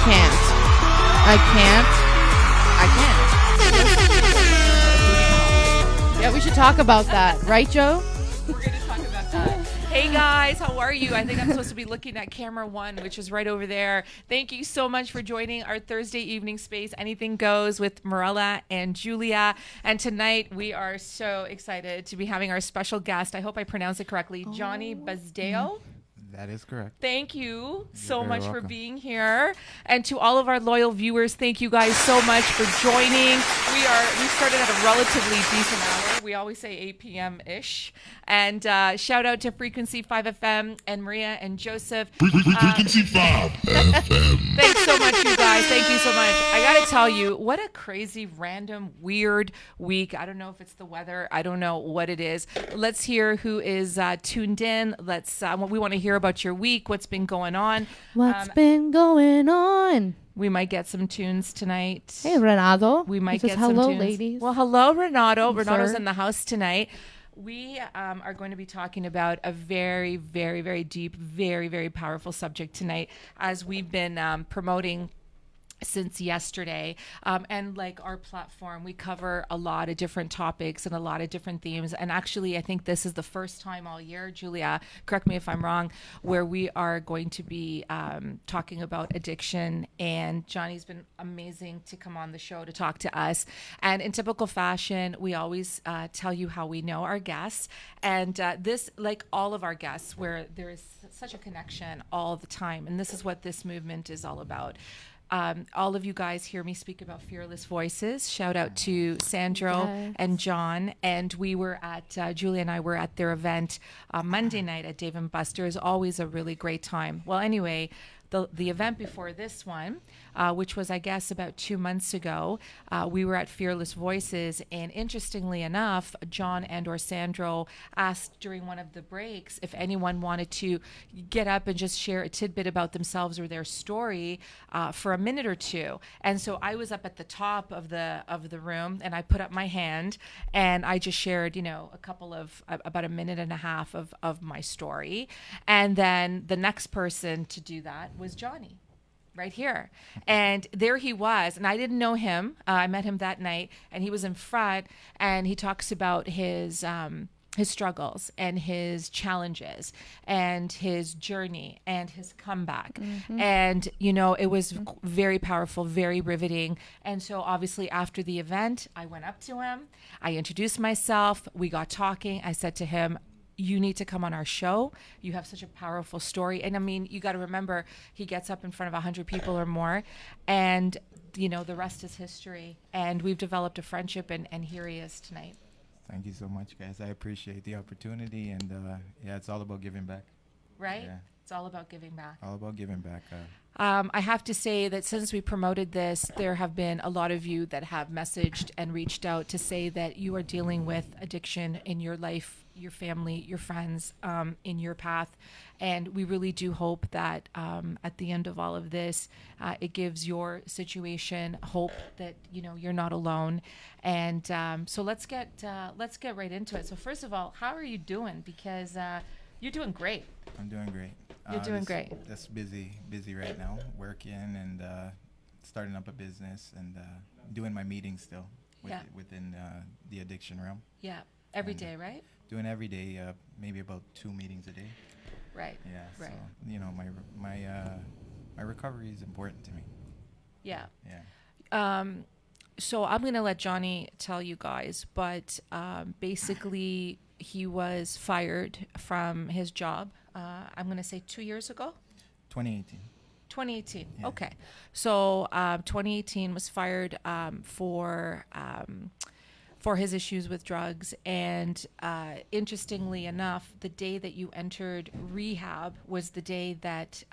can't. Yeah, we should talk about that, right, Joe? We're going to talk about that. Hey guys, how are you? I think I'm supposed to be looking at camera 1, which is right over there. Thank you so much for joining our Thursday evening space. Anything Goes with Marella and Julia. And tonight we are so excited to be having our special guest. I hope I pronounced it correctly, Johnny Bazdeo. That is correct. Thank you so very much for welcome. being here. And to all of our loyal viewers, thank you guys so much for joining. We started at a relatively decent hour. We always say 8 p.m.-ish. And shout out to Frequency 5 FM and Maria and Joseph. Frequency 5 FM. Thanks so much, you guys. Thank you so much. I got to tell you, what a crazy, random, weird week. I don't know if it's the weather. I don't know what it is. Let's hear who is tuned in. We want to hear about your week, what's been going on. What's been going on? We might get some tunes tonight. Hey, Renato. We might He says, get some hello, tunes. ladies. Well, hello, Renato. Renato's Sir. in the house tonight. We are going to be talking about a very, very, very deep, very, very powerful subject tonight, as we've been promoting since yesterday. And like our platform, we cover a lot of different topics and a lot of different themes. And actually, I think this is the first time all year, Julia, correct me if I'm wrong, where we are going to be talking about addiction. And Johnny's been amazing to come on the show to talk to us. And in typical fashion, we always tell you how we know our guests. And this, like all of our guests, where there is such a connection all the time. And this is what this movement is all about. All of you guys hear me speak about Fearless Voices. Shout out to Sandro Yes. and John. And we were at, Julia and I were at their event Monday night at Dave & Buster's. Always a really great time. Well, anyway, the event before this one, which was, I guess, about 2 months ago, we were at Fearless Voices. And interestingly enough, John and or Sandro asked during one of the breaks if anyone wanted to get up and just share a tidbit about themselves or their story for a minute or two. And so I was up at the top of the room, and I put up my hand, and I just shared, about a minute and a half of my story. And then the next person to do that was Johnny, right here. And there he was, and I didn't know him. I met him that night, and he was in front, and he talks about his struggles and his challenges and his journey and his comeback. Mm-hmm. And, it was very powerful, very riveting. And so obviously after the event, I went up to him, I introduced myself, we got talking. I said to him, you need to come on our show. You have such a powerful story. And I mean, you got to remember, he gets up in front of 100 people or more, and, the rest is history. And we've developed a friendship, and here he is tonight. Thank you so much, guys. I appreciate the opportunity, and it's all about giving back. Right? Yeah. It's all about giving back. All about giving back. I have to say that since we promoted this, there have been a lot of you that have messaged and reached out to say that you are dealing with addiction in your life, your family, your friends, in your path. And we really do hope that at the end of all of this, it gives your situation hope that, you're not alone. And so let's get right into it. So first of all, how are you doing? Because you're doing great. I'm doing great. You're doing great. Just busy right now, working and starting up a business and doing my meetings still within the addiction realm. Yeah. Every And day, right? Doing every day, maybe about 2 meetings a day. Right. Yeah. Right. So, my recovery is important to me. Yeah. Yeah. So I'm going to let Johnny tell you guys, but basically he was fired from his job, I'm going to say 2 years ago? 2018. 2018. Yeah. Okay. So 2018 was fired for his issues with drugs. And interestingly enough, the day that you entered rehab was the day that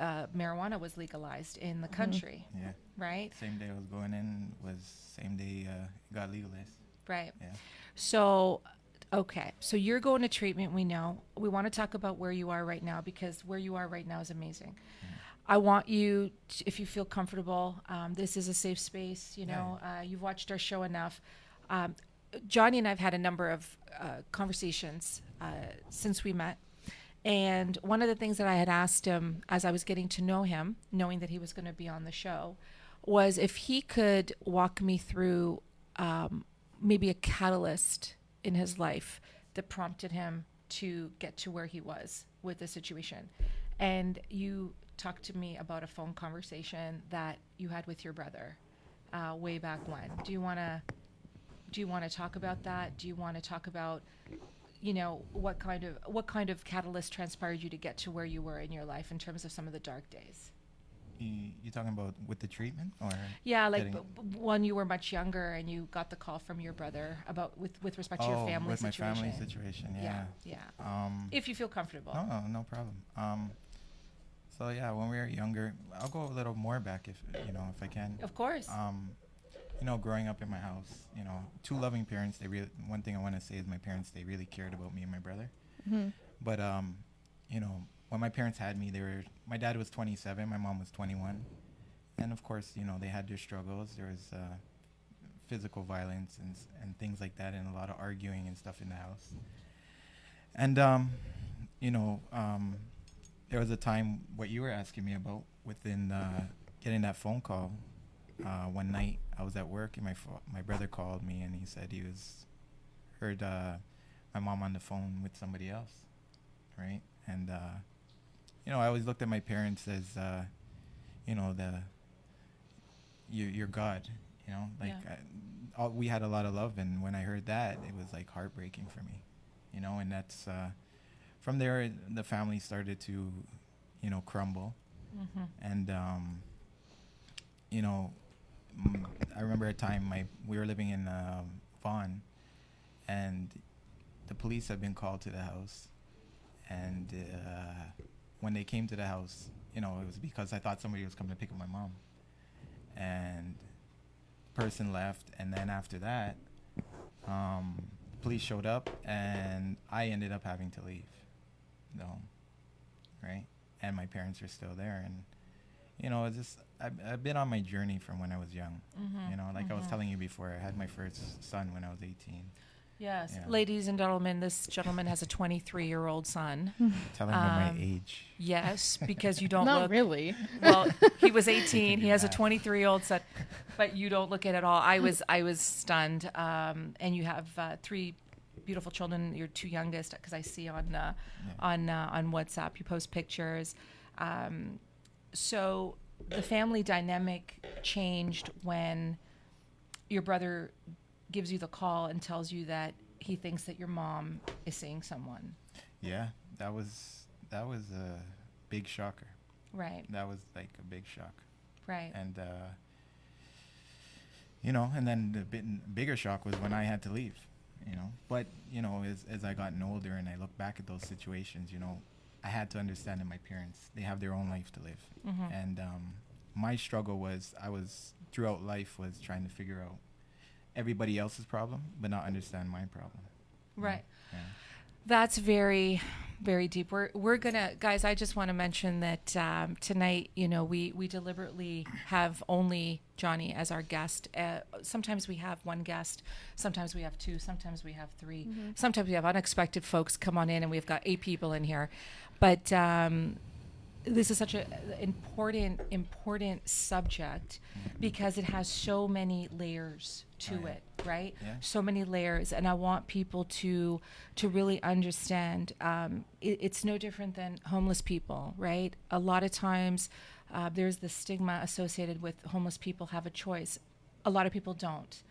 marijuana was legalized in the country, Yeah. right? Same day I was going in was same day it got legalized. Right. Yeah. So, okay. So you're going to treatment, we know. We want to talk about where you are right now, because where you are right now is amazing. I want you, if you feel comfortable, this is a safe space, you've watched our show enough. Johnny and I have had a number of conversations since we met. And one of the things that I had asked him as I was getting to know him, knowing that he was going to be on the show, was if he could walk me through maybe a catalyst in his life that prompted him to get to where he was with the situation. And you talked to me about a phone conversation that you had with your brother way back when. Do you want to talk about that? Do you want to talk about, you know, what kind of catalyst transpired you to get to where you were in your life in terms of some of the dark days? You talking about with the treatment, or Yeah, like when you were much younger and you got the call from your brother about with respect to your family with situation. my family situation, yeah. Yeah. If you feel comfortable. No problem. So yeah, when we were younger, I'll go a little more back if I can. Of course. Growing up in my house, two loving parents. One thing I want to say is my parents, they really cared about me and my brother. Mm-hmm. But when my parents had me, my dad was 27, my mom was 21, and of course, they had their struggles. There was physical violence and things like that, and a lot of arguing and stuff in the house. And there was a time what you were asking me about within getting that phone call. One night I was at work and my brother called me and he said he heard my mom on the phone with somebody else, right? And I always looked at my parents as you're God, we had a lot of love, and when I heard that, it was like heartbreaking for me, and that's from there the family started to crumble. Mm-hmm. And I remember a time we were living in Vaughan, and the police had been called to the house, and when they came to the house, it was because I thought somebody was coming to pick up my mom, and the person left, and then after that police showed up and I ended up having to leave, right? And my parents are still there, and it's just I've been on my journey from when I was young. Mm-hmm. I was telling you before, I had my first son when I was 18. Yes, Yeah. Ladies and gentlemen, this gentleman has a 23-year-old son. Telling him my age. Yes, because you don't Not look. really. Well, he was 18. He has a that. 23-year-old son, but you don't look it at all. I was stunned. And you have 3 beautiful children. Your 2 youngest, because I see on WhatsApp you post pictures. So the family dynamic changed when your brother gives you the call and tells you that he thinks that your mom is seeing someone. Yeah, that was a big shocker. Right. That was like a big shock. Right. And and then the bigger shock was when I had to leave. But as I gotten older and I look back at those situations, I had to understand that my parents, they have their own life to live. Mm-hmm. And my struggle was throughout life was trying to figure out everybody else's problem, but not understand my problem. Right. Yeah. That's very, very deep. We're gonna, guys. I just want to mention that tonight, we deliberately have only Johnny as our guest. Sometimes we have one guest, sometimes we have 2, sometimes we have 3, Mm-hmm. sometimes we have unexpected folks come on in, and we've got 8 people in here. But this is such an important subject because it has so many layers to it, right? Yeah. So many layers, and I want people to really understand. It's no different than homeless people, right? A lot of times, there's the stigma associated with homeless people have a choice. A lot of people don't.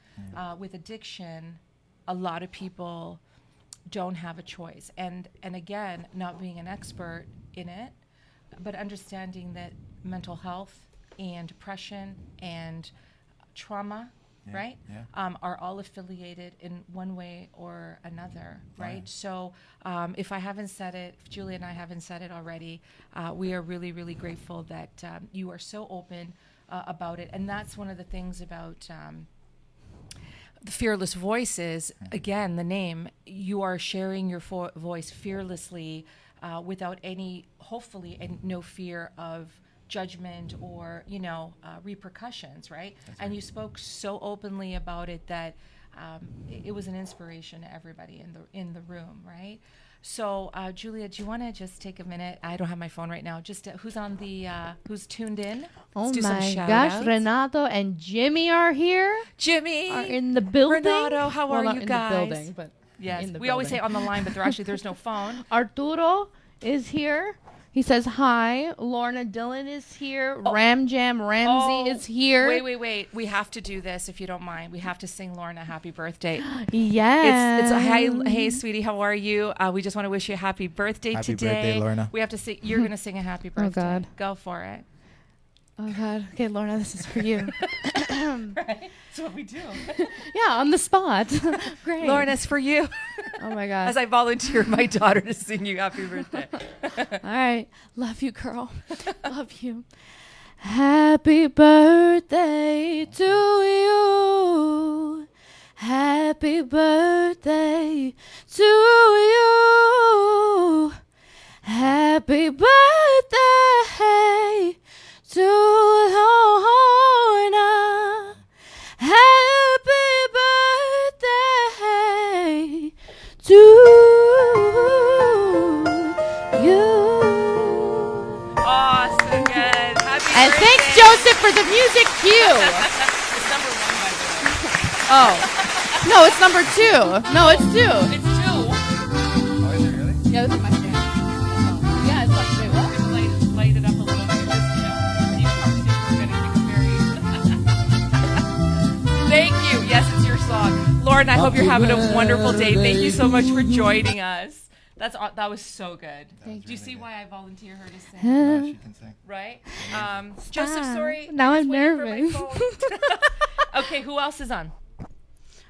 With addiction, a lot of people don't have a choice. And again, not being an expert in it, but understanding that mental health and depression and trauma, Yeah, right, yeah. are all affiliated in one way or another, right? Right. So if I haven't said it, if Julie and I haven't said it already, we are really, really grateful that you are so open about it. And that's one of the things about the Fearless Voices, again, the name, you are sharing your voice fearlessly without hopefully, no fear of judgment or, repercussions, right? That's And right. you spoke so openly about it that it was an inspiration to everybody in the room, right? So, Julia, do you want to just take a minute? I don't have my phone right now. Just who's on the who's tuned in? Oh Let's do some my shout gosh, outs. Renato and Jimmy are here. Jimmy, Are in the building. Renato, how Well, are not you in guys? The building, but Yes, in the we always say building. on the line, but there's no phone. Arturo is here. He says hi. Lorna Dillon is here. Ram Jam Ramsey is here. Wait. We have to do this if you don't mind. We have to sing Lorna happy birthday. Yes. It's hey sweetie, how are you? We just want to wish you a happy birthday Happy today. birthday, Lorna. We have to sing. You're gonna sing a happy birthday. God. Go for it. Oh God. Okay, Lorna, this is for you. Right. That's what we do. Yeah, on the spot. Great. Lorna's for you. Oh my God. As I volunteered my daughter to sing you happy birthday. All right. Love you, girl. Love you. Happy birthday to you. Happy birthday to you. Happy birthday to Lorna. Happy birthday to you. Awesome, good. Happy And birthday. thanks, Joseph, for the music cue. It's number 1, by the way. Oh. No, it's number 2. No, it's 2. It's 2. Oh, is it really? Yeah, this is my stand. Yeah, it's like, wait, what? Just light it up a little bit. Just, see if we're gonna take a very. Thank you. Yes, it's your song, Lauren. I hope you're having a wonderful day. Thank you so much for joining us. That was so good. Thank Do you really see good. why I volunteer her to sing? No, she can sing. Right? Joseph, sorry. Now just I'm waiting for my nervous. phone. Okay, who else is on?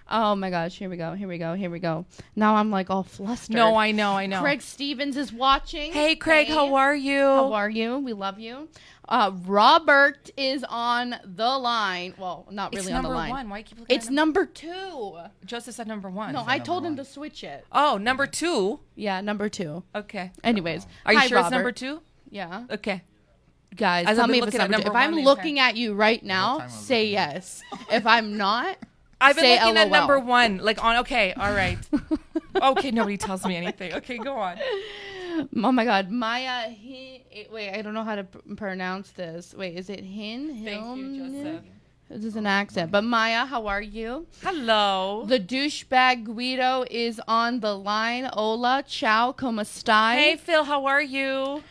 Oh my gosh, here we go. Now I'm like all flustered. No, I know. Craig Stevens is watching. Hey, Craig, how are you? How are you? We love you. Robert is on the line. Well, not It's really on the number line. 1. Why keep looking It's at number 2. Joseph said number 1. No, I number told him 1. to switch it. Oh, number 2. Yeah, number 2. Okay. Anyways, Are you hi, sure Robert. it's number 2? Yeah. Okay. Guys, As tell I've me been if it's looking at number 2. If number I'm one the looking entire- at you right now, time I was say looking at yes. If I'm not, I've been say looking at LOL. number 1. Like on. Okay. All right. Okay. Nobody tells me anything. Okay. Go on. oh my God, Maya. Wait, I don't know how to pronounce this. Wait, is it Hin? Thank you, Joseph. This is an accent. But Maya, how are you? Hello. The douchebag Guido is on the line. Hola, ciao, como stai? Hey, Phil. How are you?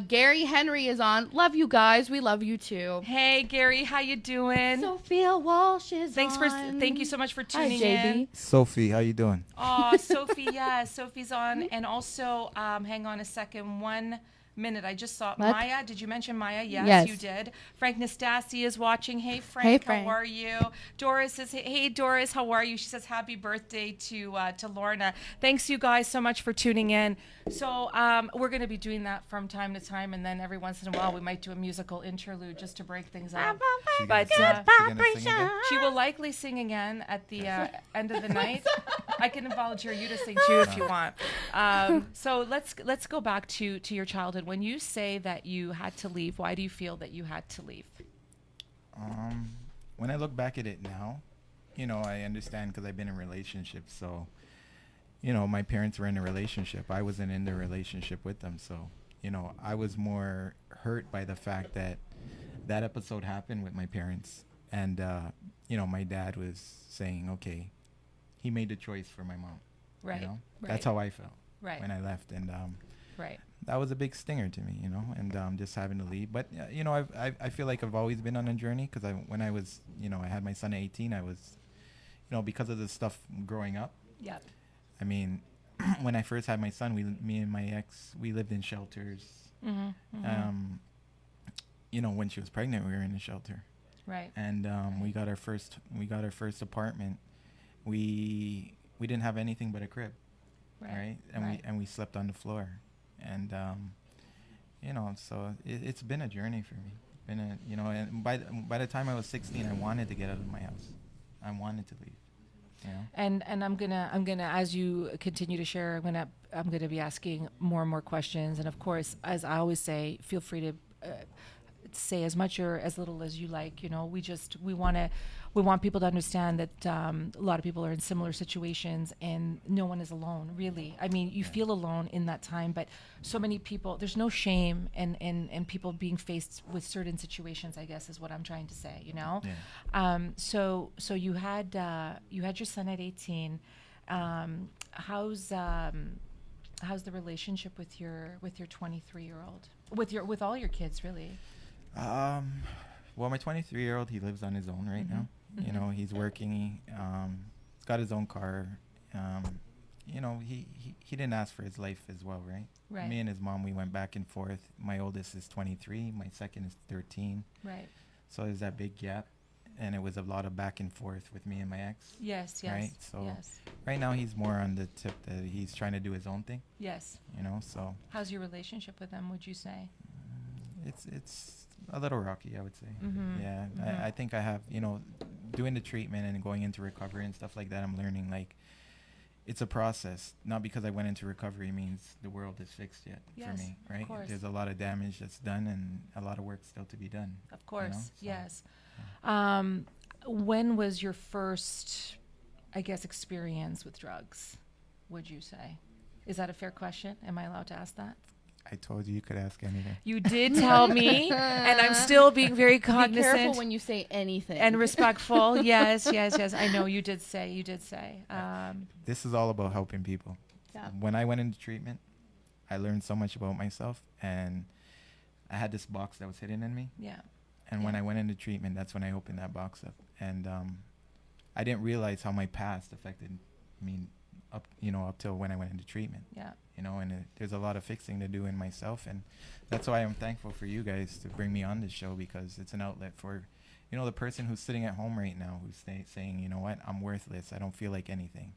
Gary Henry is on. Love you guys. We love you too. Hey, Gary. How you doing? Sophia Walsh is Thank on. you so much for Hi, tuning JB. in. Sophie, how you doing? Oh, Sophie, yes, Sophie's on, and also, hang on a second, 1 minute. I just saw What? Maya. Did you mention Maya? Yes, Yes. you did. Frank Nastasi is watching. Hey, Frank, Hey, Frank. how are you? Doris is. Hey, Doris, how are you? She says happy birthday to Lorna. Thanks, you guys, so much for tuning in. So we're going to be doing that from time to time, and then every once in a while we might do a musical interlude just to break things up. She But gonna sing again? she will likely sing again at the end of the night. I can volunteer you to sing too if you want. So let's go back to your childhood. When you say that you had to leave, why do you feel that you had to leave? When I look back at it now, I understand because I've been in relationships. So, my parents were in a relationship. I wasn't in the relationship with them. So, I was more hurt by the fact that episode happened with my parents. And, my dad was saying, okay, he made the choice for my mom. Right. That's how I felt Right. when I left. And Right. that was a big stinger to me, and just having to leave. But I feel like I've always been on a journey because when I was, I had my son at 18. I was, because of the stuff growing up. Yeah. I mean, when I first had my son, me and my ex, we lived in shelters. Mm-hmm. When she was pregnant, we were in a shelter, Right. and we got our first apartment. We didn't have anything but a crib, right? And we slept on the floor. And so it's been a journey for me. And by the time I was 16, I wanted to get out of my house. I wanted to leave. And I'm gonna as you continue to share, I'm gonna be asking more and more questions. And of course, as I always say, feel free to say as much or as little as you like. We want to we want people to understand that a lot of people are in similar situations, and no one is alone, really. I mean, you feel alone in that time, but so many people, there's no shame in people being faced with certain situations, I guess is what I'm trying to say, you know? Yeah. So you had your son at 18. How's the relationship with your 23-year-old? With all your kids, really? Well, my 23-year-old, he lives on his own right now. You know, he's working. He's got his own car. You know, he didn't ask for his life as well, right? Right. Me and his mom, we went back and forth. My oldest is 23. My second is 13. Right. So there's that big gap. And it was a lot of back and forth with me and my ex. Yes. Right? So yes. right now he's more on the tip that he's trying to do his own thing, Yes. you know, so How's your relationship with them, would you say? it's a little rocky, I would say. Mhm. Yeah. Mhm. I think I have, you know, doing the treatment and going into recovery and stuff like that, I'm learning like it's a process. Not because I went into recovery means the world is fixed yet Yes, for me, of right? course. There's a lot of damage that's done and a lot of work still to be done. Of course. so, Yes. When was your first, I guess, experience with drugs, would you say? Is that a fair question? Am I allowed to ask that? I told you could ask anything. You did tell me, and I'm still being very Be cognizant careful when you say anything. and respectful. Yes. I know you did say. This is all about helping people. Yeah. When I went into treatment, I learned so much about myself, and I had this box that was hidden in me. Yeah. And when Yeah. I went into treatment, that's when I opened that box up. And I didn't realize how my past affected me up till when I went into treatment. Yeah. You know, and there's a lot of fixing to do in myself. And that's why I'm thankful for you guys to bring me on this show, because it's an outlet for, you know, the person who's sitting at home right now who's saying, you know what, I'm worthless. I don't feel like anything.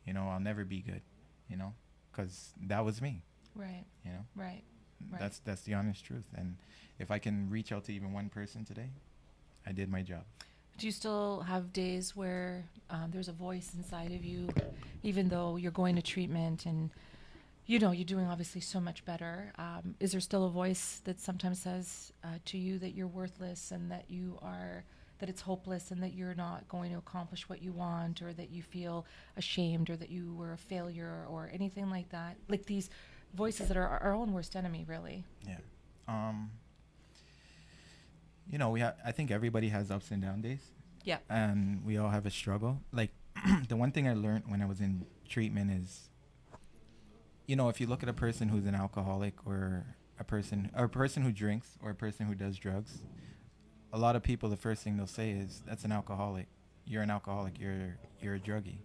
You know, I'll never be good, you know, because that was me, Right. you know. Right. Right. That's the honest truth. And if I can reach out to even one person today, I did my job. Do you still have days where there's a voice inside of you, even though you're going to treatment and, you know, you're doing obviously so much better? Is there still a voice that sometimes says to you that you're worthless and that that it's hopeless and that you're not going to accomplish what you want, or that you feel ashamed, or that you were a failure, or anything like that? Like these voices that are our own worst enemy, really. Yeah. You know, I think everybody has ups and down days. Yeah. And we all have a struggle. Like the one thing I learned when I was in treatment is, you know, if you look at a person who's an alcoholic, or a person who drinks, or a person who does drugs, a lot of people, the first thing they'll say is, that's an alcoholic. You're an alcoholic. You're a druggie.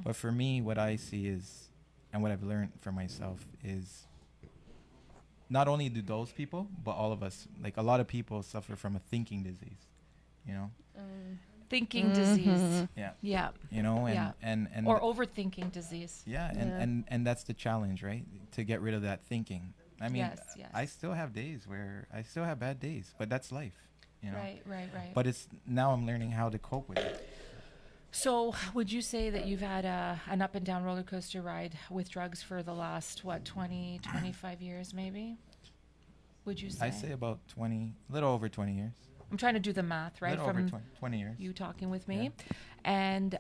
But for me, what I see is, and what I've learned for myself is, not only do those people, but all of us, like a lot of people suffer from a thinking disease, you know? Thinking disease. Yeah. Yeah. You know, and, Yeah. and Or overthinking disease. yeah, Yeah. and that's the challenge, right? To get rid of that thinking. I mean, Yes, yes. I still have days where I still have bad days, but that's life, you know? Right. But it's, now I'm learning how to cope with it. So, would you say that you've had an up and down roller coaster ride with drugs for the last, 20, 25 years, maybe? Would you say? I say about 20, a little over 20 years. I'm trying to do the math, right? Little over 20 years. You talking with me. And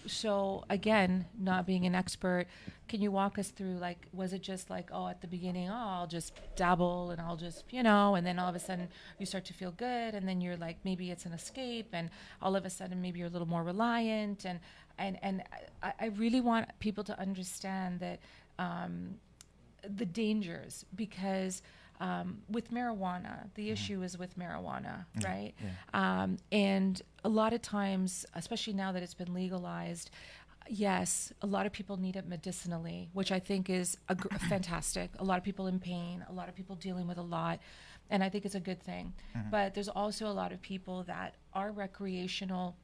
so, again, not being an expert, can you walk us through, like, was it just like, at the beginning, I'll just dabble and I'll just, and then all of a sudden you start to feel good, and then you're like, maybe it's an escape, and all of a sudden maybe you're a little more reliant, and I really want people to understand that the dangers, because with marijuana, the issue is with marijuana, right? Yeah. And a lot of times, especially now that it's been legalized, yes, a lot of people need it medicinally, which I think is fantastic. A lot of people in pain, a lot of people dealing with a lot, and I think it's a good thing. But there's also a lot of people that are recreational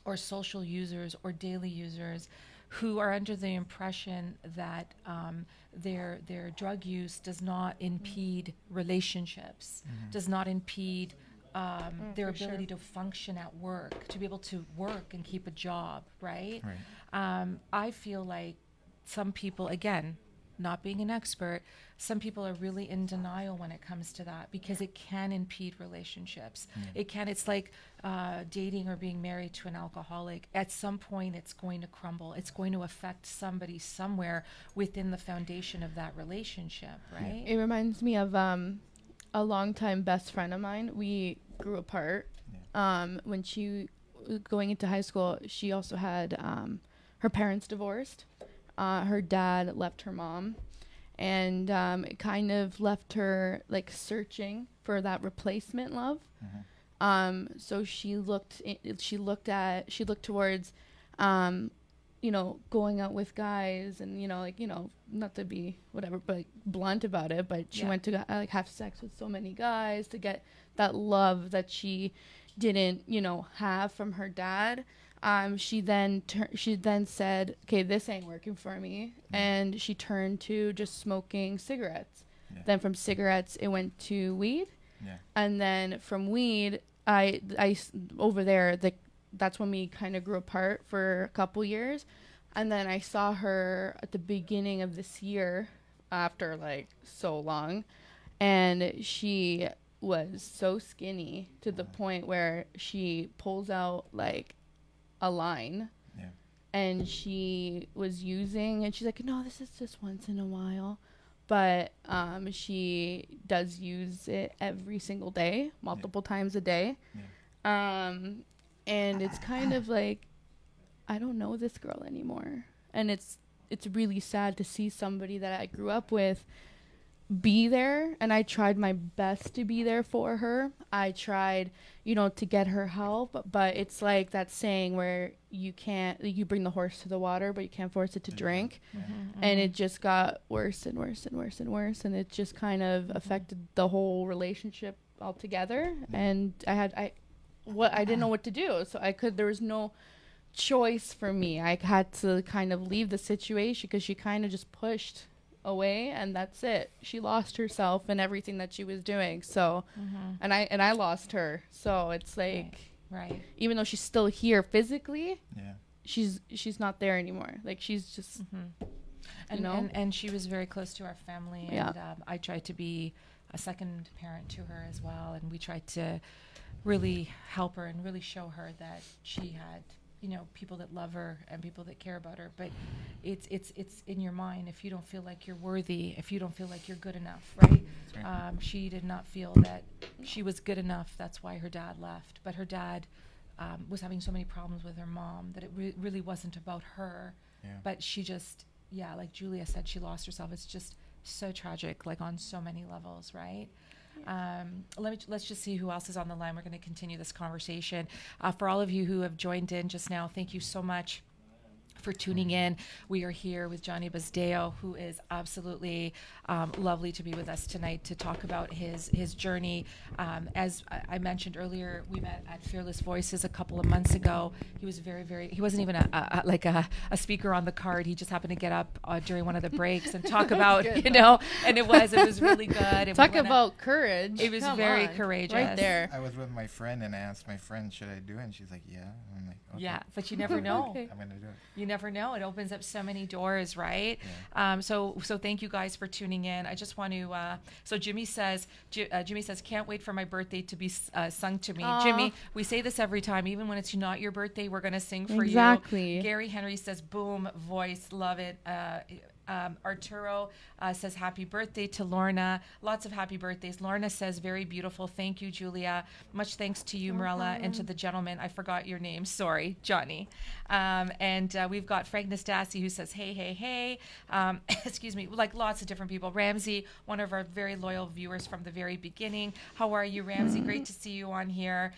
or social users or daily users who are under the impression that their drug use does not impede relationships, does not impede their ability to function at work, to be able to work and keep a job, right? Right. I feel like some people, again, not being an expert, some people are really in denial when it comes to that because it can impede relationships. It's like dating or being married to an alcoholic. At some point, it's going to crumble. It's going to affect somebody somewhere within the foundation of that relationship, right? It reminds me of a longtime best friend of mine. We grew apart. When she was going into high school, she also had her parents divorced. Her dad left her mom, and it kind of left her like searching for that replacement love. So she looked towards going out with guys, and not to be whatever, but blunt about it, but she went to have sex with so many guys to get that love that she didn't have from her dad. She then said, okay, this ain't working for me. And she turned to just smoking cigarettes. Then from cigarettes, it went to weed. And then from weed, I over there, that's when we kind of grew apart for a couple years. And then I saw her at the beginning of this year after like so long. And she was so skinny to the point where she pulls out like a line, and she was using, and she's like, no, this is just once in a while, but she does use it every single day, multiple times a day. And it's kind of like, I don't know this girl anymore, and it's really sad to see somebody that I grew up with be there, and I tried my best to be there for her. I tried, to get her help, but it's like that saying where you bring the horse to the water, but you can't force it to drink. And it just got worse and worse and worse and worse, and it just kind of affected the whole relationship altogether. And I didn't know what to do, so there was no choice for me. I had to kind of leave the situation because she kind of just pushed away, and that's it. She lost herself and everything that she was doing. So and I lost her. So it's like, right. Even though she's still here physically, she's not there anymore. Like, she's just and she was very close to our family, and I tried to be a second parent to her as well, and we tried to really help her and really show her that she had people that love her and people that care about her. But it's in your mind. If you don't feel like you're worthy, if you don't feel like you're good enough, right? She did not feel that she was good enough. That's why her dad left. But her dad was having so many problems with her mom that it really wasn't about her. But she just, like Julia said, she lost herself. It's just so tragic, like on so many levels, right? Let's just see who else is on the line. We're going to continue this conversation. For all of you who have joined in just now, thank you so much for tuning in. We are here with Johnny Bazdeo, who is absolutely lovely to be with us tonight to talk about his journey. As I mentioned earlier, we met at Fearless Voices a couple of months ago. He was he wasn't even a speaker on the card. He just happened to get up during one of the breaks and talk about, and it was really good. Talk about courage. It was very courageous. Right there. I was with my friend, and I asked my friend, should I do it? And she's like, yeah. I'm like, okay. Yeah, but you never know. Okay. I'm going to do it. You never know. It opens up so many doors, right? So thank you guys for tuning in. I just want to. So Jimmy says, can't wait for my birthday to be sung to me. Aww. Jimmy, we say this every time, even when it's not your birthday, we're gonna sing for you. Exactly. Gary Henry says, boom, voice, love it. Arturo says happy birthday to Lorna. Lots of happy birthdays. Lorna says very beautiful. Thank you, Julia. Much thanks to you, Marella, and to the gentleman. I forgot your name. Sorry, Johnny. And we've got Frank Nastasi who says hey. Excuse me. Like lots of different people. Ramsey, one of our very loyal viewers from the very beginning. How are you, Ramsey? Great to see you on here.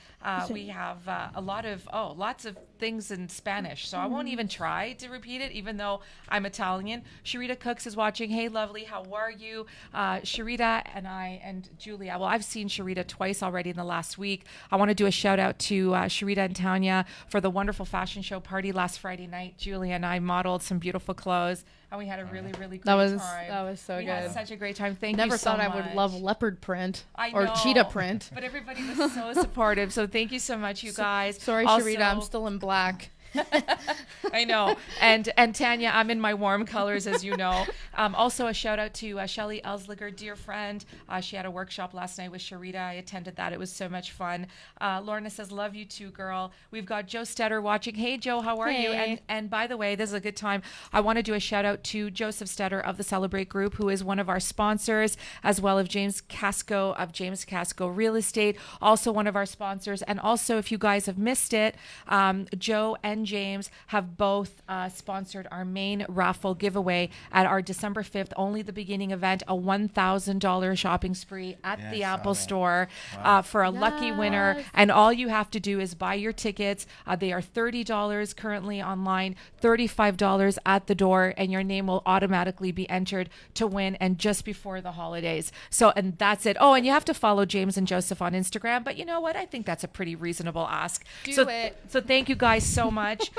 We have lots of things in Spanish, so I won't even try to repeat it, even though I'm Italian. Sharita Cooks is watching. Hey, lovely. How are you? Sharita and I and Julia. Well, I've seen Sharita twice already in the last week. I want to do a shout out to Sharita and Tanya for the wonderful fashion show party last Friday night. Julia and I modeled some beautiful clothes, and we had a really, really great time. That was so we good. had such a great time. Thank you Never so thought much. I would love leopard print or cheetah print. But everybody was so supportive. So thank you so much, you guys. Sorry, Also, Sharita, I'm still in black. I know. And Tanya, I'm in my warm colors, as you know. Also, a shout out to Shelly Elsliger, dear friend. She had a workshop last night with Sharita. I attended that. It was so much fun. Lorna says, love you too, girl. We've got Joe Stetter watching. Hey, Joe, how are you? Hey. And by the way, this is a good time. I want to do a shout out to Joseph Stetter of the Celebrate Group, who is one of our sponsors, as well as James Casco of James Casco Real Estate, also one of our sponsors. And also, if you guys have missed it, Joe and James have both sponsored our main raffle giveaway at our December 5th, only the beginning event, a $1,000 shopping spree at Yeah, the I saw Apple that. Store Wow. for a lucky winner. Yes. And all you have to do is buy your tickets. They are $30 currently online, $35 at the door, and your name will automatically be entered to win, and just before the holidays. So, and that's it. Oh, and you have to follow James and Joseph on Instagram. But you know what? I think that's a pretty reasonable ask. Do it. So thank you guys so much.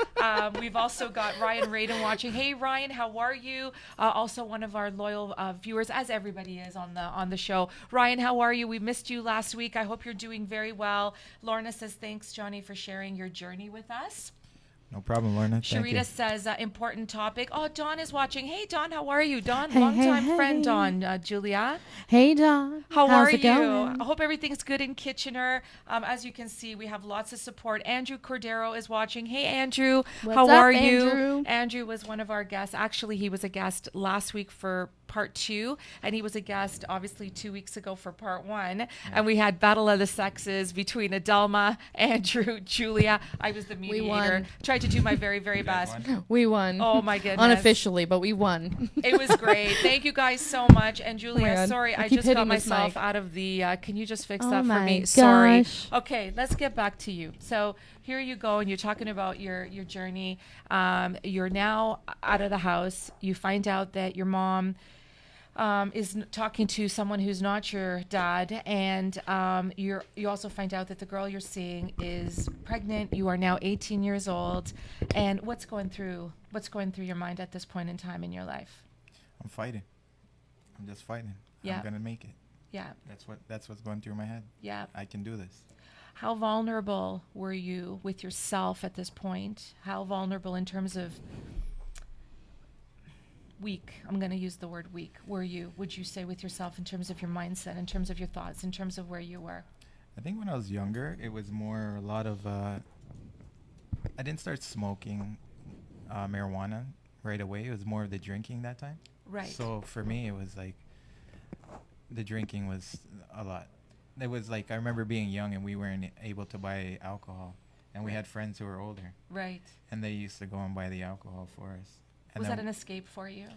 We've also got Ryan Radin watching. Hey, Ryan, how are you? Also one of our loyal viewers, as everybody is on the show. Ryan, how are you? We missed you last week. I hope you're doing very well. Lorna says, thanks, Johnny, for sharing your journey with us. No problem, Lorna. Thank you. Sharita says, important topic. Oh, Dawn is watching. Hey, Dawn, how are you? Dawn, Hey, longtime hey, friend, hey. Dawn, Julia. Hey, Dawn. How How's are it you? going? I hope everything's good in Kitchener. As you can see, we have lots of support. Andrew Cordero is watching. Hey, Andrew. What's how up, are you? Andrew? Andrew was one of our guests. Actually, he was a guest last week for part 2, and he was a guest obviously 2 weeks ago for part 1. And we had Battle of the Sexes between Adelma, Andrew, Julia. I was the mediator. won. Tried to do my very, very best. We won. Oh my goodness. Unofficially, but we won. It was great. Thank you guys so much. And Julia, God. sorry, I I keep just got hitting this myself mic. out of the. Can you just fix Oh that for my me? Sorry. gosh. Okay, let's get back to you. So here you go, and you're talking about your journey. You're now out of the house. You find out that your mom is talking to someone who's not your dad, and you also find out that the girl you're seeing is pregnant. You are now 18 years old, and what's going through your mind at this point in time in your life? I'm fighting. I'm just fighting. Yeah. I'm gonna make it. Yeah, That's what's going through my head. yeah. I can do this. How vulnerable were you with yourself at this point? How vulnerable in terms of weak? I'm going to use the word weak. Would you say with yourself in terms of your mindset, in terms of your thoughts, in terms of where you were? I think when I was younger, it was more a lot of. I didn't start smoking marijuana right away. It was more of the drinking that time. Right. So for me, it was like the drinking was a lot. It was like I remember being young and we weren't able to buy alcohol, and we had friends who were older, Right. and they used to go and buy the alcohol for us. And Was then that an escape for you?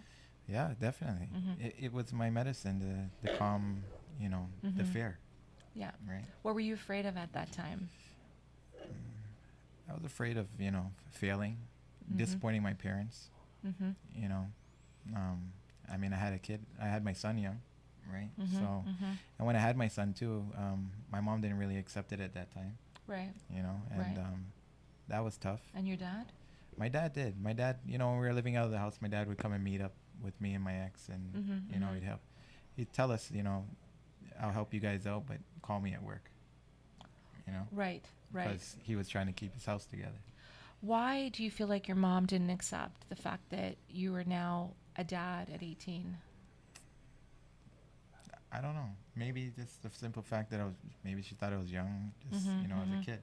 Yeah, definitely. Mhm. It was my medicine to calm, the Mhm. fear, Yeah. right? What were you afraid of at that time? I was afraid of, failing, Mhm. disappointing my parents, Mm-hmm. I mean, I had a kid. I had my son young, right? Mhm, So, mhm. and when I had my son too, my mom didn't really accept it at that time, Right. and Right. that was tough. And your dad? My dad did. My dad, when we were living out of the house, my dad would come and meet up with me and my ex, and Mhm, mhm. he'd help. He'd tell us, I'll help you guys out, but call me at work. Right. Right. Because he was trying to keep his house together. Why do you feel like your mom didn't accept the fact that you are now a dad at 18? I don't know. Maybe just the simple fact that maybe she thought I was young, just, Mhm, as mhm. a kid.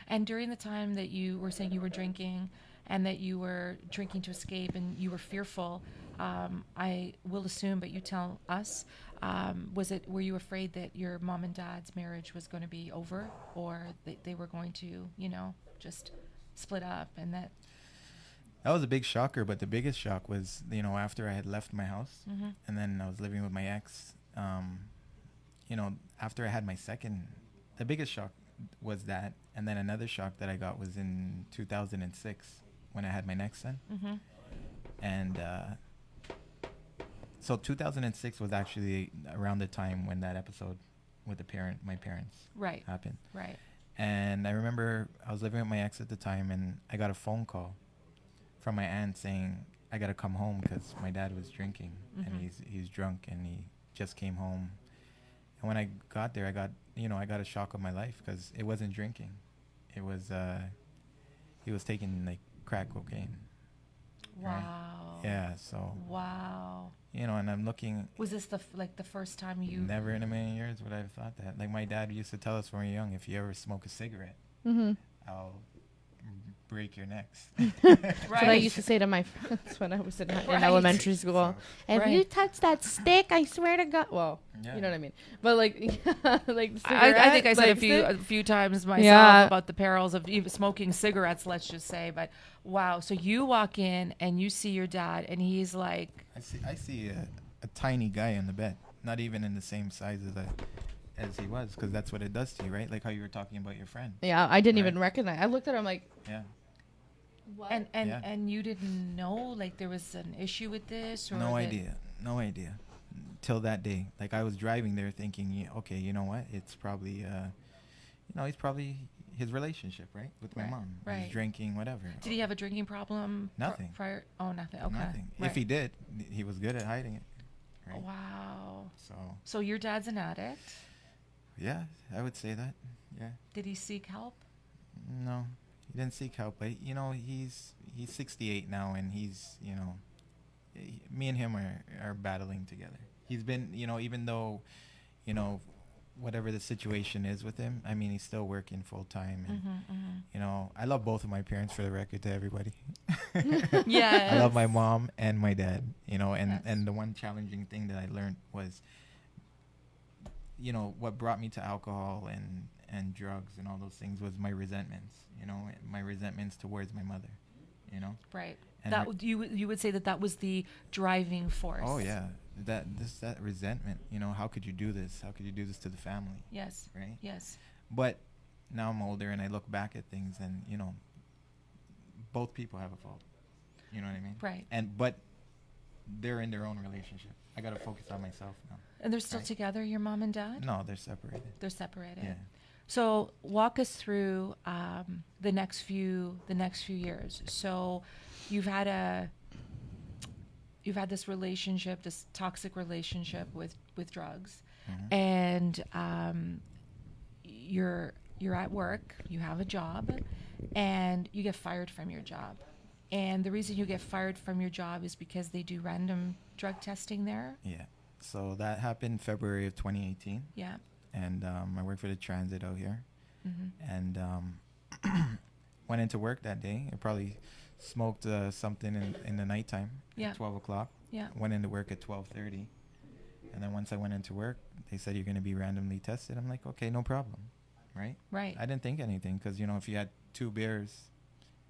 And during the time that you were saying you were drinking and that you were drinking to escape and you were fearful, I will assume, but you tell us, were you afraid that your mom and dad's marriage was going to be over, or that they were going to, just split up, and that? That was a big shocker, but the biggest shock was, after I had left my house Mhm. and then I was living with my ex, after I had my second, the biggest shock was that. And then another shock that I got was in 2006 when I had my next son. Mm-hmm. And so 2006 was actually around the time when that episode with my parents Right. happened. Right. And I remember I was living with my ex at the time, and I got a phone call from my aunt saying I got to come home because my dad was drinking Mhm. and he's drunk and he just came home. And when I got there, I got a shock of my life because it wasn't drinking. It was he was taking like crack cocaine. Right. Wow. Yeah. So Wow. you know, and I'm looking. Was this the first time you? Never in a million years would I have thought that. Like my dad used to tell us when we were young, if you ever smoke a cigarette, Mm-hmm. I'll break your necks. That's what I used to say to my friends when I was in Right. elementary school. If Right. you touch that stick, I swear to God. Well, Yeah. you know what I mean. But like, like the I think I said cigarette, a like, few times myself Yeah. about the perils of even smoking cigarettes. Let's just say, but wow. So you walk in and you see your dad, and he's like, I see a tiny guy in the bed, not even in the same size as he was, because that's what it does to you, right? Like how you were talking about your friend. Yeah, I didn't Right. even recognize. I looked at him like, Yeah. what? and Yeah. and you didn't know like there was an issue with this, or No that- idea. No idea. Till that day, like I was driving there thinking, yeah, okay, you know what? It's probably, he's probably his relationship, right, with my Right, mom. right. He's drinking, whatever. Did he have a drinking problem? Nothing. Prior? Oh, nothing. Okay. Nothing. Right. If he did, he was good at hiding it. Oh, Right. wow. So So your dad's an addict. yeah, I would say that. Yeah. Did he seek help? No, he didn't seek help, but you know he's 68 now, and he's me and him are battling together. He's been even though whatever the situation is with him, I mean he's still working full time, and I love both of my parents, for the record, to everybody. Yeah. I love my mom and my dad, and Yes. and the one challenging thing that I learned was what brought me to alcohol and drugs and all those things was my resentments, my resentments towards my mother, Right. And That you would say that was the driving force. oh yeah, that resentment, how could you do this? How could you do this to the family? Yes. Right. Yes. But now I'm older and I look back at things, and both people have a fault. You know what I mean? Right. But they're in their own relationship. I gotta focus on myself now. And they're still Right. together, your mom and dad? No, they're separated. They're separated. Yeah. So walk us through the next few years. So you've had this relationship, this toxic relationship with drugs, Mhm. and you're at work, you have a job, and you get fired from your job. And the reason you get fired from your job is because they do random drug testing there. Yeah. So that happened February of 2018, Yeah. and I worked for the transit out here, Hmm. and went into work that day. I probably smoked something in the nighttime Yeah. at 12 o'clock. Yeah. Went into work at 12:30, and then once I went into work, they said you're going to be randomly tested. I'm like, okay, no problem, right? Right. I didn't think anything, because if you had 2 beers,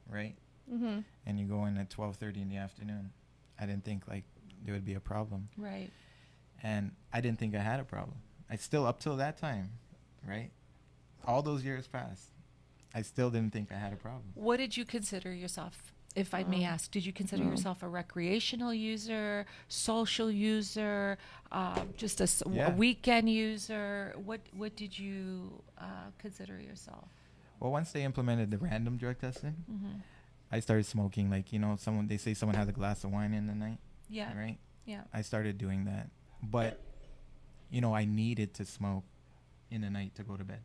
right, Mm-hmm. and you go in at 12:30 in the afternoon, I didn't think like there would be a problem. Right. And I didn't think I had a problem. I still, up till that time, right? All those years passed. I still didn't think I had a problem. What did you consider yourself, if I may ask? Did you consider yourself a recreational user, social user, just a Yeah. weekend user? What did you consider yourself? Well, once they implemented the random drug testing, Mm-hmm. I started smoking. Like, they say someone has a glass of wine in the night, Yeah. right? Yeah. I started doing that. But, I needed to smoke in the night to go to bed.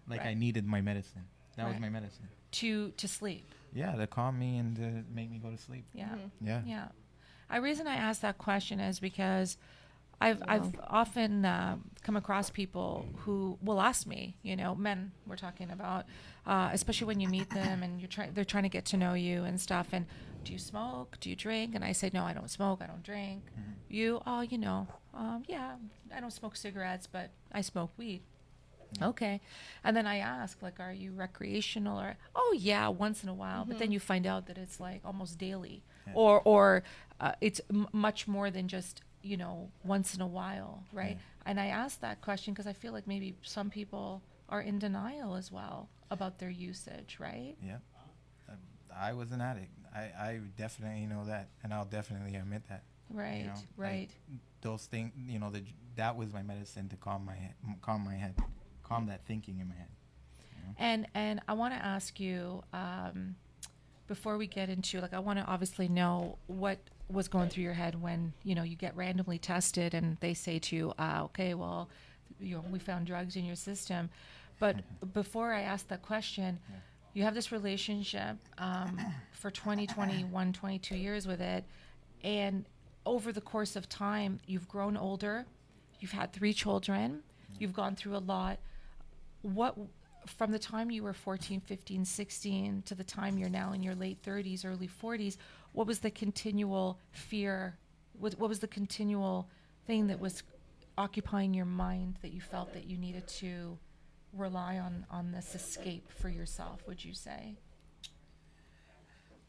Like, I Right. needed my medicine. That was Right. my medicine. To sleep. Yeah, to calm me and to make me go to sleep. Yeah. Mm-hmm. Yeah. Yeah. The reason I ask that question is because I've often come across people who will ask me, men we're talking about, especially when you meet them and they're trying to get to know you and stuff. And do you smoke? Do you drink? And I say, no, I don't smoke. I don't drink. Mhm. You, yeah, I don't smoke cigarettes, but I smoke weed. Yeah. Okay. And then I ask, like, are you recreational? Or, oh, yeah, once in a while. But then you find out that it's like almost daily. Yeah. Or it's much more than just, once in a while, right? Yeah. And I ask that question because I feel like maybe some people are in denial as well about their usage, right? Yeah. I was an addict. I definitely know that, and I'll definitely admit that. Right, like, right. those things, that was my medicine to calm my head, calm that thinking in my head. And I want to ask you, before we get into, like, I want to obviously know what was going through your head when, you get randomly tested and they say to you, okay, well, we found drugs in your system. But before I ask that question, Yeah. you have this relationship for 22 years with it. And over the course of time, you've grown older, you've had 3 children, you've gone through a lot. What, from the time you were 14, 15, 16 to the time you're now in your late 30s, early 40s, what was the continual fear? What was the continual thing that was occupying your mind that you felt that you needed to rely on this escape for yourself, would you say?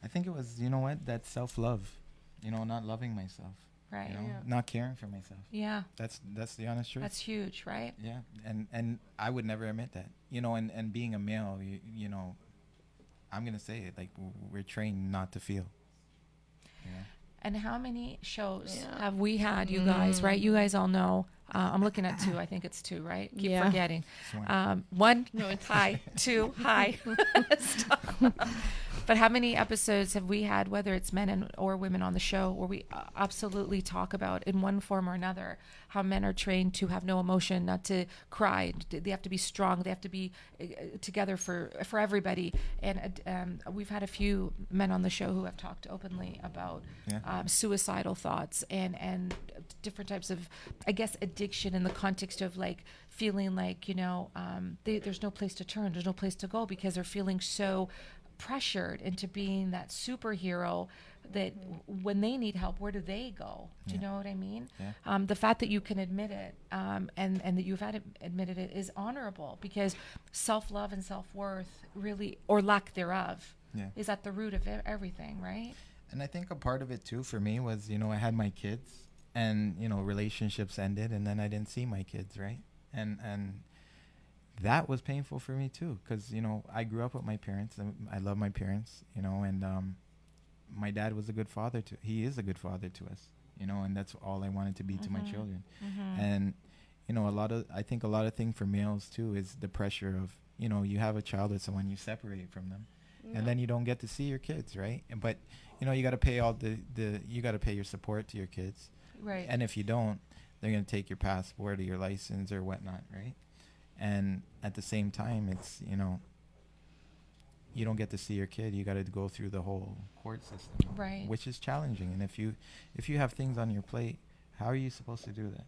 I think it was, you know what, that self-love, you know, not loving myself, Right. you know, Yeah. not caring for myself. Yeah. That's the honest truth. That's huge, right? Yeah, and I would never admit that, you know, and being a male, you know, I'm gonna say it, like we're trained not to feel. You know? And how many shows Yeah. have we had, you guys, right? You guys all know. I'm looking at 2. I think it's 2, right? Keep Yeah. forgetting. It's one. 1, No, it's hi. 2, hi. Stop. But how many episodes have we had, whether it's men or women on the show, where we absolutely talk about, in one form or another, how men are trained to have no emotion, not to cry. They have to be strong. They have to be together for everybody. And we've had a few men on the show who have talked openly about Yeah. suicidal thoughts and different types of, I guess, addiction in the context of like feeling like, you know, there's no place to turn, there's no place to go, because they're feeling so pressured into being that superhero that when they need help, where do they go? Do you know what I mean? Yeah. The fact that you can admit it and that you've admitted it is honorable, because self-love and self-worth really, or lack thereof, Yeah. is at the root of everything, right? And I think a part of it too for me was, you know, I had my kids, and you know, relationships ended, and then I didn't see my kids, right? And that was painful for me too, because you know, I grew up with my parents, and I love my parents, you know, and my dad was a good father he is a good father to us, you know, and that's all I wanted to be to my children. And you know, I think a lot of thing for males too is the pressure of, you know, you have a child with someone, you separate from them, and then you don't get to see your kids, right? But you know, you got to pay all you got to pay your support to your kids, Right. and if you don't, they're going to take your passport or your license or whatnot, right? And at the same time, it's, you know, you don't get to see your kid. You got to go through the whole court system, Right. which is challenging. And if you have things on your plate, how are you supposed to do that?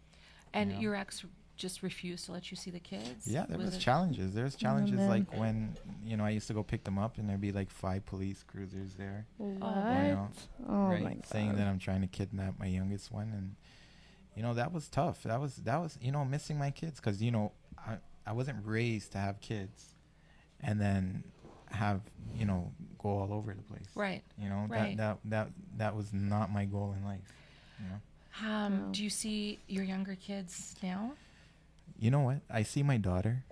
And Yeah. your ex just refused to let you see the kids? Yeah, there was it- challenges. There's challenges man. like when, you know, I used to go pick them up and there'd be like 5 police cruisers there, What? you know, Oh right, my god. saying that I'm trying to kidnap my youngest one, and you know, that was tough. That was you know, missing my kids, because you know, I wasn't raised to have kids and then have, you know, go all over the place. Right. You know, Right. that was not my goal in life. You know. No. Do you see your younger kids now? You know what? I see my daughter.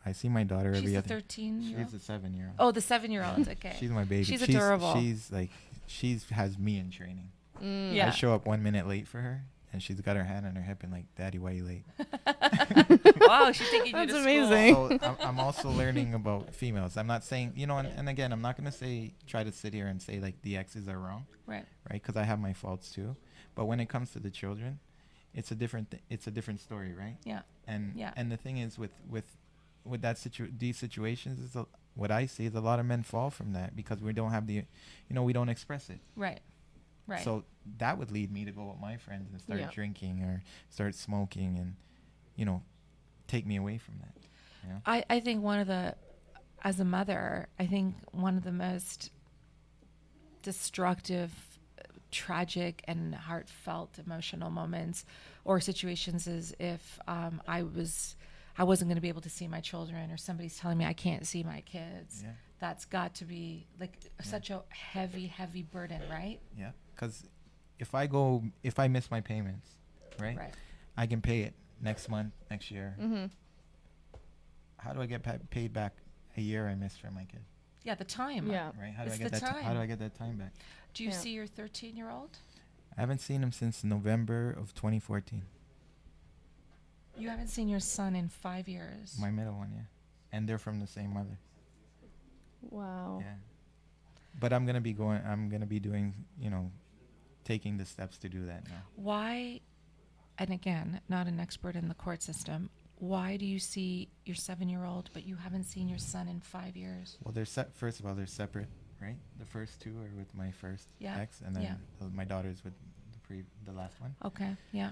She's every a other. 13-year-old? She's a 7-year-old. Oh, the 7-year-old. Okay. She's my baby. She's adorable. She's has me in training. Yeah. I show up 1 minute late for her, and she's got her hand on her hip and like, "Daddy, why you late?" Wow, she's taking you That's to amazing. school. So I'm also learning about females. I'm not saying, you know, and again, I'm not gonna try to sit here and say like the exes are wrong, Right. right? Because I have my faults too. But when it comes to the children, it's a different story, right? Yeah. And Yeah. and the thing is with these situations is what I see is a lot of men fall from that because we don't have we don't express it. Right. Right. So that would lead me to go with my friends and start Yeah. drinking or start smoking and, you know, take me away from that. You know? I think as a mother, I think one of the most destructive, tragic, and heartfelt emotional moments or situations is if I wasn't going to be able to see my children, or somebody's telling me I can't see my kids. Yeah. That's got to be like such a heavy, heavy burden, right? Yeah. Because if I miss my payments, right? Right. I can pay it next month, next year. Mm-hmm. How do I get paid back a year I missed for my kid? Yeah, the time. Yeah. Right? How do It's I get the that? How do time. I get that time back? Do you Yeah. see your 13-year-old? I haven't seen him since November of 2014. You haven't seen your son in 5 years. My middle one, yeah. And they're from the same mother. Wow. Yeah. But I'm gonna be doing, you know, taking the steps to do that now. Why, and again, not an expert in the court system, why do you see your 7-year-old, but you haven't seen your son in 5 years? Well, first of all, they're separate, right? The first two are with my first Yeah, ex, and then yeah. my daughter's with the the last one. Okay. Yeah.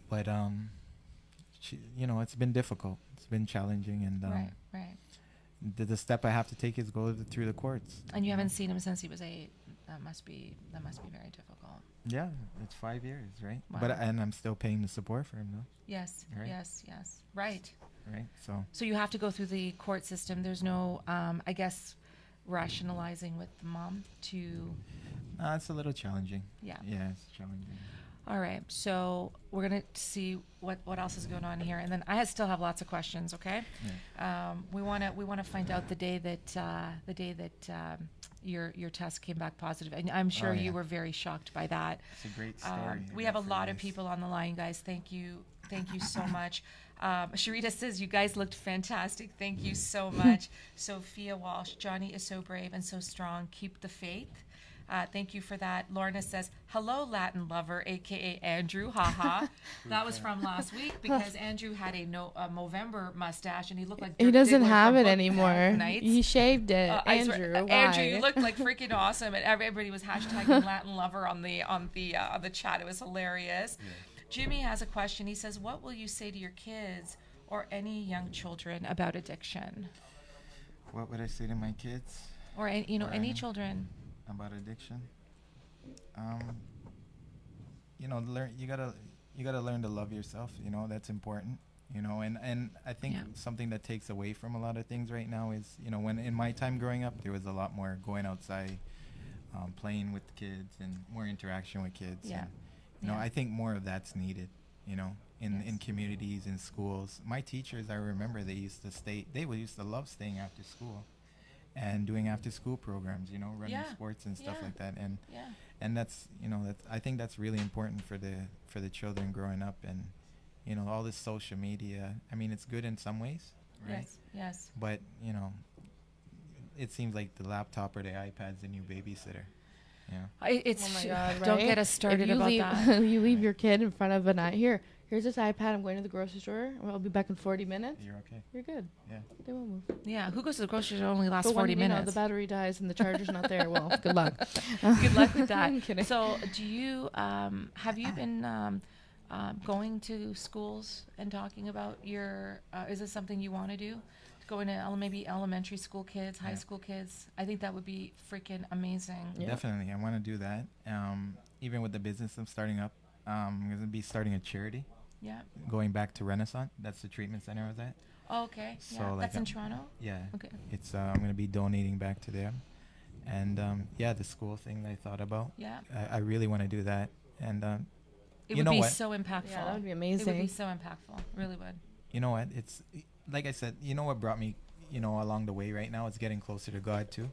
But it's been difficult. It's been challenging, and Right. the step I have to take is go through the courts. And you haven't seen him since he was 8. That must be very difficult. Yeah, it's 5 years, right? Wow. And I'm still paying the support for him, though. Yes. Right. Yes. Right. Right. So you have to go through the court system. There's no, I guess, rationalizing with the mom to. It's a little challenging. Yeah. Yeah, it's challenging. All right. So we're gonna see what else is going on here, and then I still have lots of questions. Okay. Yeah. We wanna find out the day that your test came back positive, and I'm sure yeah. you were very shocked by that. It's a great story. We have a lot of people on the line, guys. Thank you so much. Sharita says you guys looked fantastic. Thank you so much. Sophia Walsh, Johnny is so brave and so strong. Keep the faith. Thank you for that. Lorna says, hello, Latin lover, aka Andrew. Haha. That was from last week because Andrew had a Movember mustache and he looked like He Dirk doesn't Diggler have from it Book anymore. Nights. He shaved it. I swear- Andrew, why? Andrew, you looked like freaking awesome, and everybody was hashtagging Latin lover on the chat. It was hilarious. Yeah. Jimmy has a question. He says, "What will you say to your kids or any young children about addiction, What would I say to my kids or any Right. children?" about addiction? Learn. You gotta learn to love yourself. That's important. And I think Yeah. something that takes away from a lot of things right now is, when in my time growing up, there was a lot more going outside, playing with kids and more interaction with kids. Yeah. And, Yeah. I think more of that's needed, in Yes. communities, in schools. My teachers, I remember they used to love staying after school and doing after school programs, running Yeah. sports and stuff Yeah. like that. And Yeah. and that's I think that's really important for the children growing up. And all this social media, I mean, it's good in some ways, right? Yes. Yes. But it seems like the laptop or the iPad's the new babysitter. It's Oh my God, don't right? get us started if you about leave, that. you leave your kid in front of here's this iPad. I'm going to the grocery store. I'll be back in 40 minutes. You're okay. You're good. Yeah. They won't move. Yeah. Who goes to the grocery store? Only lasts But when, 40 minutes. the battery dies and the charger's not there. Well, good luck. Good luck with that. I'm kidding. So, do you have you been going to schools and talking about your? Is this something you want to do? Going to maybe elementary school kids, high Yeah. school kids. I think that would be freaking amazing. Yeah. Definitely, I want to do that. Even with the business I'm starting up, I'm going to be starting a charity, Yeah. going back to Renaissance. That's the treatment center I was at. Oh, okay. So, Yeah. like, That's in Toronto. Yeah. Okay. It's I'm going to be donating back to them. And the school thing that I thought about, Yeah. I really want to do that. And It You would know be what? so impactful. Yeah, that would be It would amazing. be so impactful. Really would. you know what? It's like I said. What brought me, along the way right now is getting closer to God too.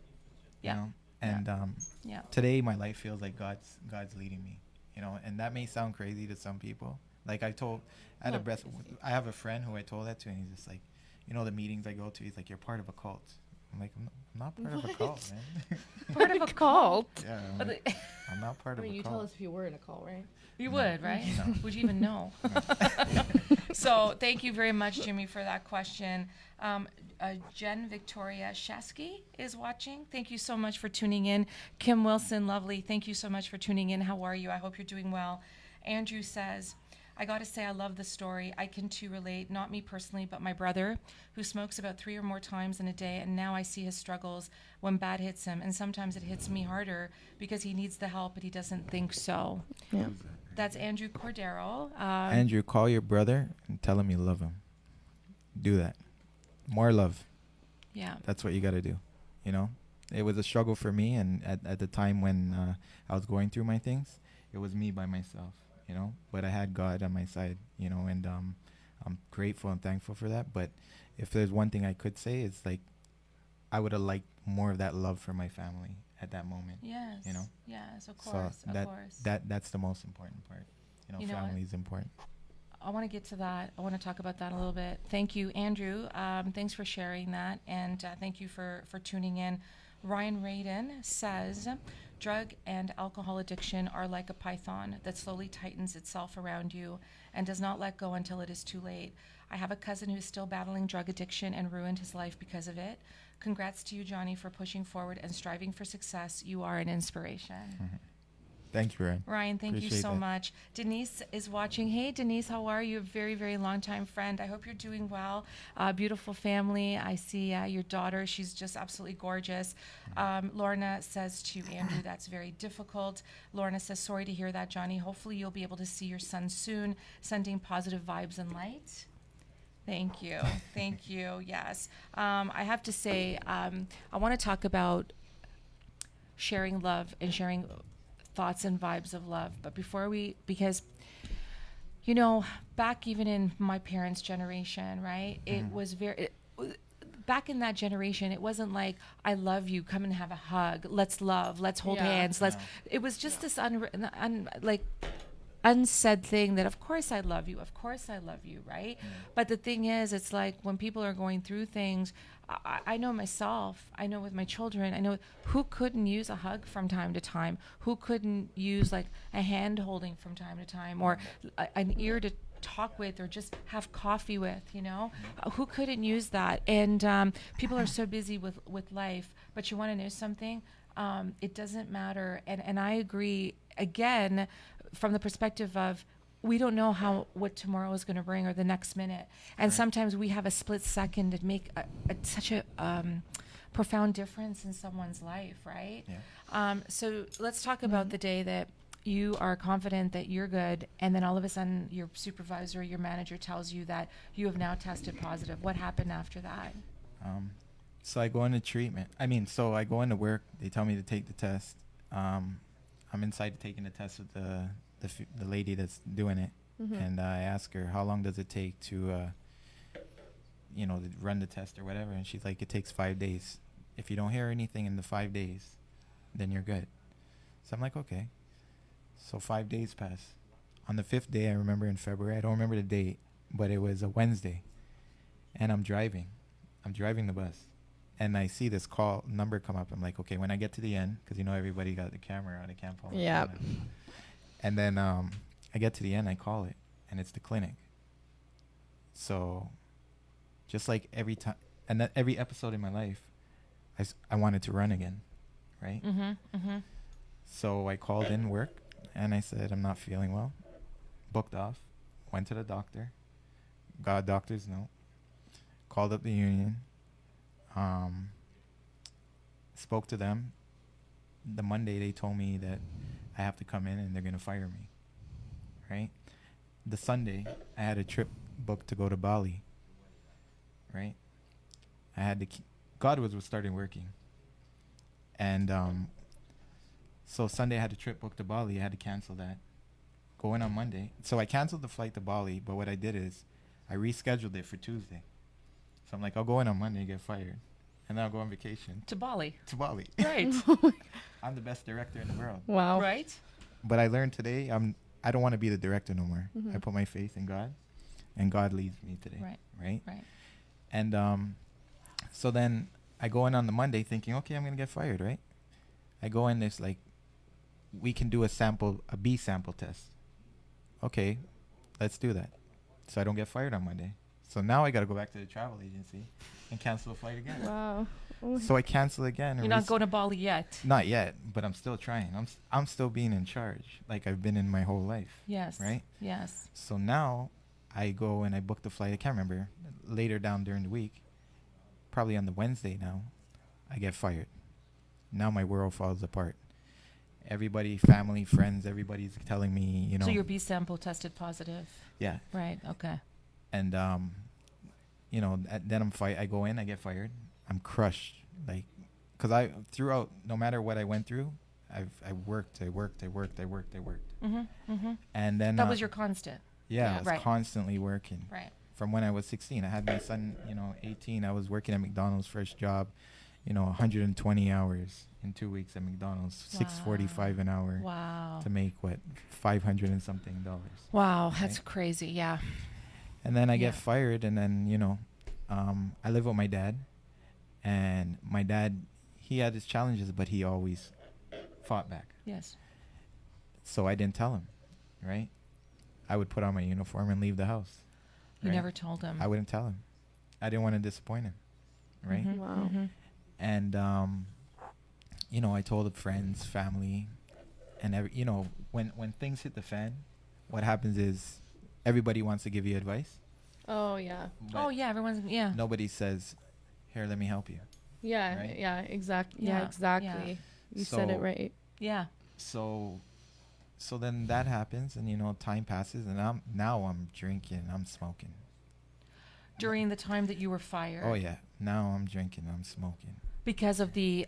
Yeah. You know? And Yeah. today my life feels like God's leading me. And that may sound crazy to some people. Like I had a breath. I have a friend who I told that to, and he's just like, the meetings I go to, he's like, you're part of a cult. I'm like, I'm not part of a cult, man. Part of a cult. Yeah, But I'm not part of a you cult. tell us if you were in a cult, right? You No. would, right? No. Would you even know? So thank you very much, Jimmy, for that question. Jen Victoria Shesky is watching. Thank you so much for tuning in. Kim Wilson, lovely. Thank you so much for tuning in. How are you? I hope you're doing well. Andrew says, I got to say, I love the story. I can too relate, not me personally, but my brother, who smokes about 3 or more times in a day, and now I see his struggles when bad hits him, and sometimes it hits me harder because he needs the help, but he doesn't think so. Yeah. That's Andrew Cordero. Andrew, call your brother and tell him you love him. Do that. More love. Yeah. That's what you got to do. It was a struggle for me, and at the time when I was going through my things, it was me by myself. But I had God on my side. And I'm grateful and thankful for that. But if there's one thing I could say, it's like I would have liked more of that love for my family at that moment. Yes. Yes, Yes, of So course. Of course. that's the most important part. You know what? Family is important. I want to get to that. I want to talk about that a little bit. Thank you, Andrew. Thanks for sharing that. And thank you for tuning in. Ryan Radin says, drug and alcohol addiction are like a python that slowly tightens itself around you and does not let go until it is too late. I have a cousin who is still battling drug addiction and ruined his life because of it. Congrats to you, Johnny, for pushing forward and striving for success. You are an inspiration. Thank you, Ryan. Ryan, thank you Appreciate so that. much. Denise is watching. Hey, Denise, how are you? A very, very long time friend. I hope you're doing well. Beautiful family. I see your daughter. She's just absolutely gorgeous. Lorna says to Andrew, that's very difficult. Lorna says, sorry to hear that, Johnny. Hopefully you'll be able to see your son soon. Sending positive vibes and light. Thank you. Thank you. Yes. I have to say, I want to talk about sharing love and sharing thoughts and vibes of love. But before because, you know, back even in my parents' generation, right? It was back in that generation, it wasn't like, I love you, come and have a hug, let's love, let's hold Yeah. hands, it was just this unsaid thing that of course I love you, right? But the thing is, it's like when people are going through things, I know myself, I know with my children, I know who couldn't use a hug from time to time, who couldn't use like a hand holding from time to time, or an ear to talk with, or just have coffee with, you know. Who couldn't use that? And people are so busy with life. But you want to know something? It doesn't matter. And I agree, again, from the perspective of, we don't know what tomorrow is going to bring, or the next minute. And sometimes we have a split second to make such a profound difference in someone's life, right? Yeah. So let's talk about the day that you are confident that you're good, and then all of a sudden your supervisor, your manager tells you that you have now tested positive. What happened after that? So I go into treatment. So I go into work. They tell me to take the test. I'm inside taking the test with the lady that's doing it, and I ask her, how long does it take to to run the test or whatever, and she's like, it takes 5 days. If you don't hear anything in the 5 days, then you're good. So I'm like, okay. So 5 days pass. On the 5th day, I remember in February, I don't remember the date, but it was a Wednesday, and I'm driving the bus, and I see this call number come up. I'm like, okay, when I get to the end, because everybody got the camera on, they can't follow. Yep. And then I get to the end, I call it, and it's the clinic. So just like every time, and that every episode in my life, I wanted to run again, right? So I called in work, and I said, I'm not feeling well. Booked off, went to the doctor, got a doctor's note, called up the union, spoke to them. The Monday, they told me that I have to come in and they're going to fire me, right? The Sunday, I had a trip booked to go to Bali, right? I had to God was starting working. And so Sunday I had a trip booked to Bali. I had to cancel that. Go in on Monday. So I canceled the flight to Bali, but what I did is I rescheduled it for Tuesday. So I'm like, I'll go in on Monday and get fired. And then I'll go on vacation. To Bali. To Bali. Right. I'm the best director in the world. Wow. Right? But I learned today I don't want to be the director no more. I put my faith in God, and God leads me today. Right? And so then I go in on the Monday thinking, okay, I'm going to get fired, right? I go in, there's like, we can do a B sample test. Okay, let's do that. So I don't get fired on Monday. So now I got to go back to the travel agency and cancel a flight again. Wow. So I cancel again. You're not going to Bali yet. Not yet, but I'm still trying. I'm still being in charge, like I've been in my whole life. Yes. Right? Yes. So now I go and I book the flight. I can't remember. Later down during the week, probably on the Wednesday now, I get fired. Now my world falls apart. Everybody, family, friends, everybody's telling me, So your B sample tested positive. Yeah. Right. Okay. And then I go in, I get fired. I'm crushed, like, because throughout, no matter what I went through, I worked. And then That was your constant. Yeah, I was right. constantly working. Right. From when I was 16, I had my son, 18. I was working at McDonald's, first job, 120 hours in 2 weeks at McDonald's, Wow. $6.45 an hour. Wow. To make $500 and something dollars. Wow, that's Right? crazy. Yeah. And then I Yeah. get fired, and then I live with my dad, and my dad, he had his challenges, but he always fought back. Yes. So I didn't tell him, right? I would put on my uniform and leave the house. You right? never told him. I wouldn't tell him. I didn't want to disappoint him, right? Mhm, Wow. mhm. And I told friends, family, and when things hit the fan, what happens is everybody wants to give you advice. Oh yeah. Oh yeah, everyone's yeah. Nobody says, "Here, let me help you." Yeah. Right? Yeah. Exactly. Yeah, Yeah. Exactly. yeah. You said it So- right. Yeah. So then that happens, and time passes, and I'm drinking, I'm smoking. During the time that you were fired. Oh yeah, now I'm drinking, I'm smoking. Because of the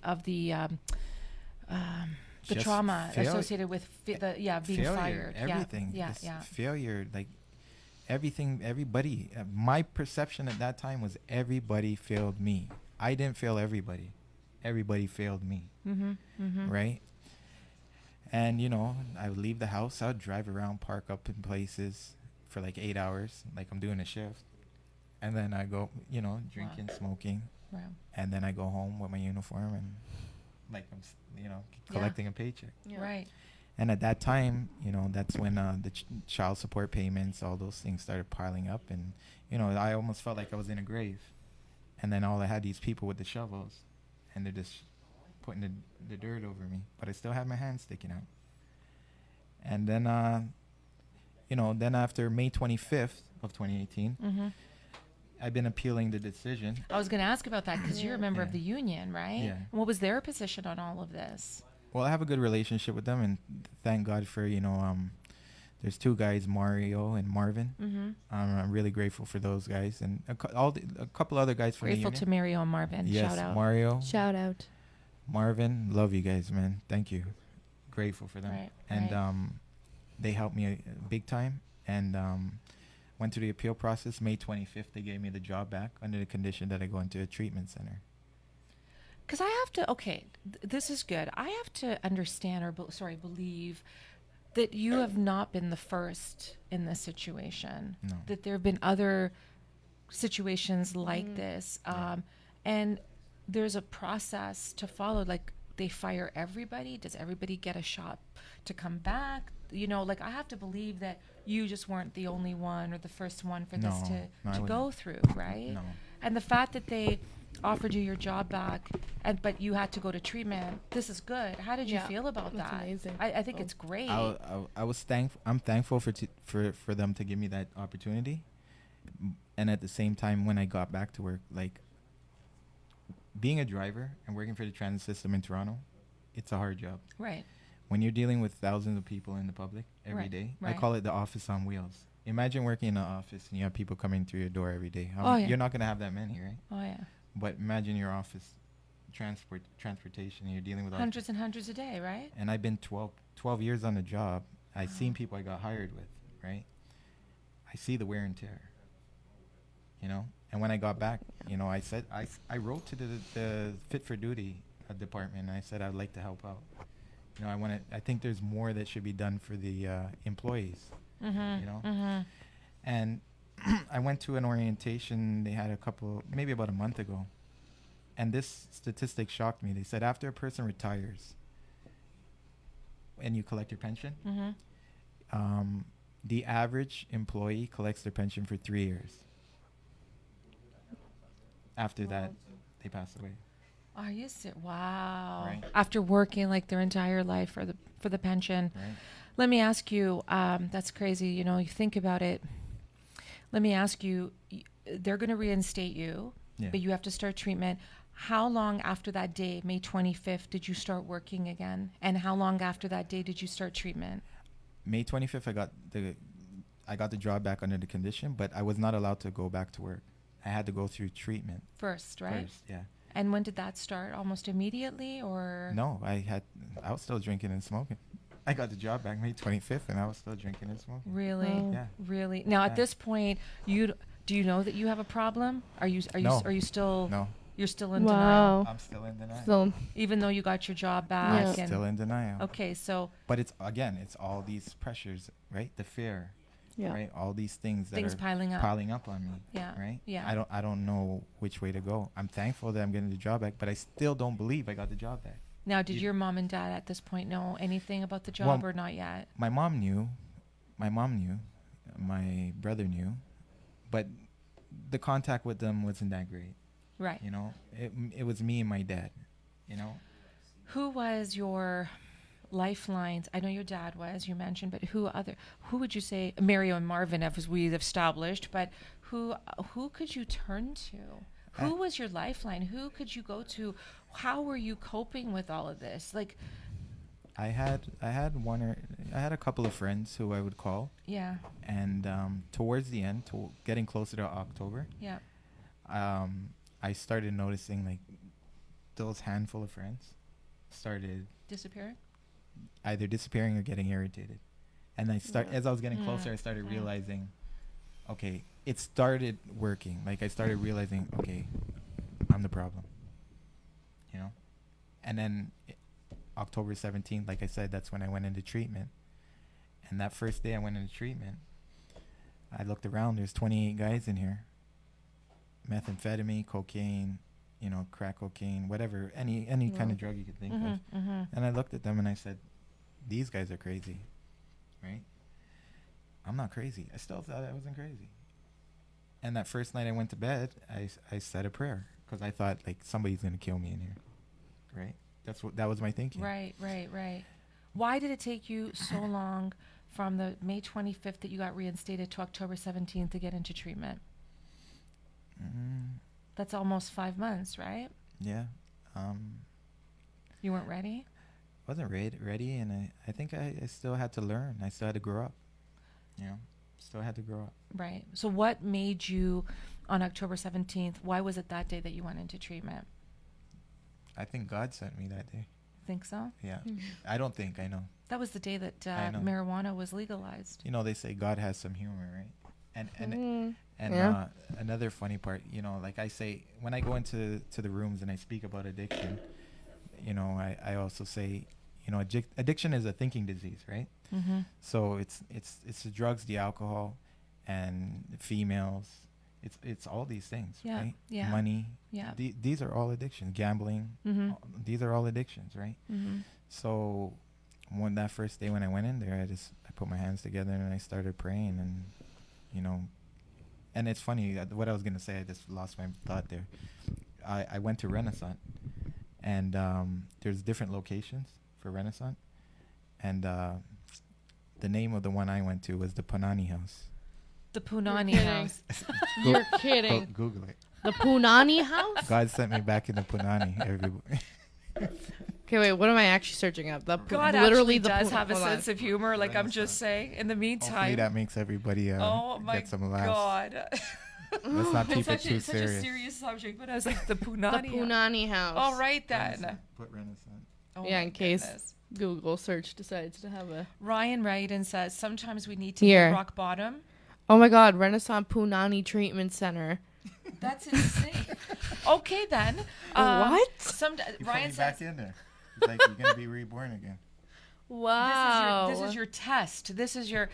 Just trauma fail- associated with being failure, fired. everything. Yeah. this Yeah. Failure, like everything, everybody. My perception at that time was everybody failed me. I didn't fail everybody. Everybody failed me. Mm-hmm. Mm-hmm. Right? And I would leave the house. I would drive around, park up in places for like 8 hours, like I'm doing a shift, and then I go, drinking, smoking, Wow. and then I go home with my uniform and like I'm, collecting a paycheck. Yeah. Right. And at that time, that's when the child support payments, all those things started piling up, and I almost felt like I was in a grave. And then all I had these people with the shovels, and they're just putting the dirt over me, but I still had my hands sticking out. And then, then after May 25th of 2018, Mm-hmm. I've been appealing the decision. I was going to ask about that because you're a member of Yeah. the union, right? Yeah. What was their position on all of this? Well, I have a good relationship with them, and thank God for there's two guys, Mario and Marvin. Mm-hmm. I'm really grateful for those guys, and a couple other guys from Grateful the to union. Mario and Marvin. Yes, Shout out. Mario, Shout out. Marvin, love you guys, man. Thank you. Grateful for them. Right, And right. they helped me big time, and went through the appeal process. May 25th, they gave me the job back under the condition that I go into a treatment center. Because I have to, this is good. I have to understand believe that you have not been the first in this situation. No. That there have been other situations like this. And there's a process to follow. Like, they fire everybody. Does everybody get a shot to come back? I have to believe that you just weren't the only one or the first one for this No, I to wouldn't. go through, right? No. And the fact that they offered you your job back, but you had to go to treatment, this is good. How did you Yeah, feel about that's that? amazing. I think Oh. it's great. I was thankful. I'm thankful for them to give me that opportunity, and at the same time, when I got back to work, like being a driver and working for the transit system in Toronto, it's a hard job. Right. When you're dealing with thousands of people in the public every Right, day, I right. call it the office on wheels. Imagine working in an office and you have people coming through your door every day. Oh, yeah. You're not gonna have that many, right? Oh, yeah. But imagine your office transportation. And you're dealing with all Hundreds and hundreds a day, right? and I've been 12 years on the job. I've seen people I got hired with, right? I see the wear and tear, And when I got back, I said, I wrote to the Fit for Duty department, and I said I'd like to help out. I think there's more that should be done for the employees, Mm-hmm. And I went to an orientation they had maybe about a month ago. And this statistic shocked me. They said after a person retires and you collect your pension, Mm-hmm. the average employee collects their pension for 3 years. After that, they pass away. Are you serious? Wow. Right. After working like their entire life for the pension. Right? Let me ask you, that's crazy. You think about it. Let me ask you, they're going to reinstate you, Yeah. but you have to start treatment. How long after that day, May 25th, did you start working again? And how long after that day did you start treatment? May 25th, I got the job back under the condition, but I was not allowed to go back to work. I had to go through treatment First, right? first. Yeah. And when did that start? Almost immediately, or? No, I was still drinking and smoking. I got the job back May 25th, and I was still drinking and smoking. Really? Oh. Yeah. Really? Now, at Yeah. this point, do you know that you have a problem? Are you No. still? No, You're still in denial, Wow. I'm still in denial. So even though you got your job Yeah. back. I'm And, still in denial. okay, so But it's all these pressures, right? The fear, yeah. right? All these things that things are piling up. piling up on me. Yeah, Right? yeah. I don't know which way to go. I'm thankful that I'm getting the job back, but I still don't believe I got the job back. Now, did You- your mom and dad at this point know anything about the job Well, or not yet? My mom knew, my brother knew, but the contact with them wasn't that great. Right. It was me and my dad. Who was your lifelines? I know your dad was, you mentioned, but who would you say, Mario and Marvin, as we've established, but who could you turn to? Who was your lifeline? Who could you go to? How were you coping with all of this? Like, I had a couple of friends who I would call, yeah, and towards the end, getting closer to October, yeah, I started noticing like those handful of friends started disappearing. either disappearing or getting irritated, and as I was getting closer, I started realizing, okay, it started working. Like I started realizing, okay, I'm the problem, you know, and then October 17th, like I said, that's when I went into treatment. And that first day I went into treatment, I looked around. There's 28 guys in here. Methamphetamine, cocaine, you know, crack cocaine, whatever, any kind of drug you could think of. And I looked at them and I said, these guys are crazy, right? I'm not crazy. I still thought I wasn't crazy. And that first night I went to bed, I said a prayer because I thought like somebody's going to kill me in here, right? That was my thinking. Right. Why did it take you so long from the May 25th that you got reinstated to October 17th to get into treatment? That's almost 5 months, right? Yeah. You weren't ready? Wasn't ready, and I think I still had to learn. I still had to grow up. You know, still had to grow up. Right. So what made you, on October 17th, why was it that day that you went into treatment? I think God sent me that day. Think so? Yeah. I don't think, I know. That was the day that know. marijuana was legalized. You know, they say God has some humor, right? And another funny part, you know, like I say, when I go into the rooms and I speak about addiction, you know, I also say, you know, addiction is a thinking disease, right? So it's the drugs, the alcohol, and females. It's all these things, right? Yeah. Money. Yeah. These are all addictions. Gambling. These are all addictions, right? So that first day when I went in there, I put my hands together and I started praying, and you know, and it's funny what I was gonna say. I just lost my thought there. I went to Renaissance, and there's different locations for Renaissance, and the name of the one I went to was the Punani House. The Punani House. You're kidding. Google it. The Punani House? God sent me back in the Punani. Okay, wait. What am I actually searching up? God literally actually does have a sense of humor. Like I'm just saying. In the meantime, hopefully that makes everybody get some laughs. God. Let's not keep it too such serious. a serious subject, but I was like the The Punani. Punani House. All right then. Put Renaissance. Oh Yeah, my in case goodness. Google search decides to have a. Ryan Raiden says sometimes we need to Here. hit rock bottom. Oh my God, Renaissance Punani Treatment Center. That's insane. Okay then. What? Ryan Back says in there. It's like you're gonna be reborn again. Wow. This is your test. This is your.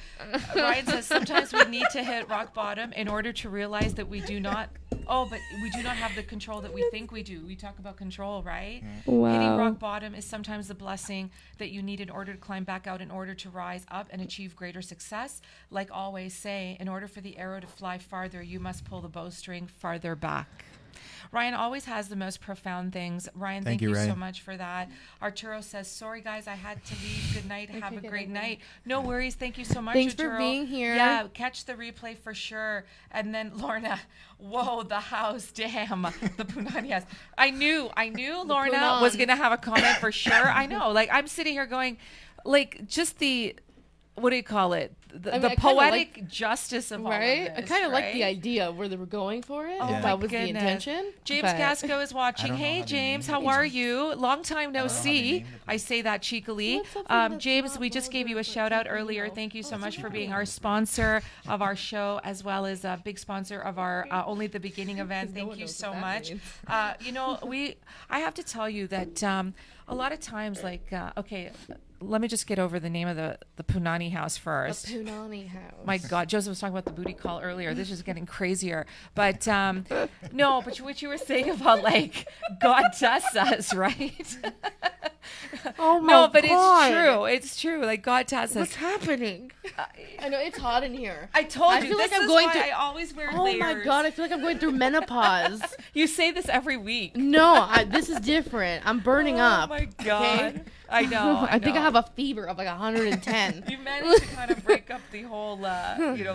Ryan says sometimes we need to hit rock bottom in order to realize that we do not. Oh, but we do not have the control that we think we do. We talk about control, right? Wow. Hitting rock bottom is sometimes the blessing that you need in order to climb back out, in order to rise up and achieve greater success. Like always say, in order for the arrow to fly farther, you must pull the bowstring farther back. Ryan always has the most profound things. Ryan, thank you so Ryan. much for that. Arturo says, sorry, guys, I had to leave. Good night. Have a great night. No worries. Thank you so much, Thanks for Arturo. being here. Yeah, catch the replay for sure. And then Lorna, whoa, the house, damn, the Punani house. I knew Lorna Punan. was going to have a comment for sure. I know. Like, I'm sitting here going, like, just the, what do you call it? The I kinda poetic justice of all Right? of I this, kind of like right? the idea of where they were going for it. Oh Yeah. If my that was goodness. the intention. James but- Casco is watching. I don't know Hey, how to James, name how it. are you? Long time no know how to see. name the I say that cheekily. What's something that's James, not we just gave you a vulgar, but shout out something, earlier. you know? Thank you so Oh, much for it's being okay. our sponsor of our show, as well as a big sponsor of our Only the Beginning event. No Thank one you knows so what that much. means. You know, I have to tell you that a lot of times, like, okay, let me just get over the name of the Punani house The first. Punani House. My God, Joseph was talking about the booty call earlier. This is getting crazier. But no, but what you were saying about like God tests us, right? Oh my No, but God. it's true. It's true. Like God tests us. What's happening? I know it's hot in here. I told I you. feel This like I'm is going why to- I always wear Oh layers. my God, I feel like I'm going through menopause. You say this every week. No, this is different. I'm burning Oh up. my God. I know. I think I know. have a fever of like 110. You managed to kind of break up the whole,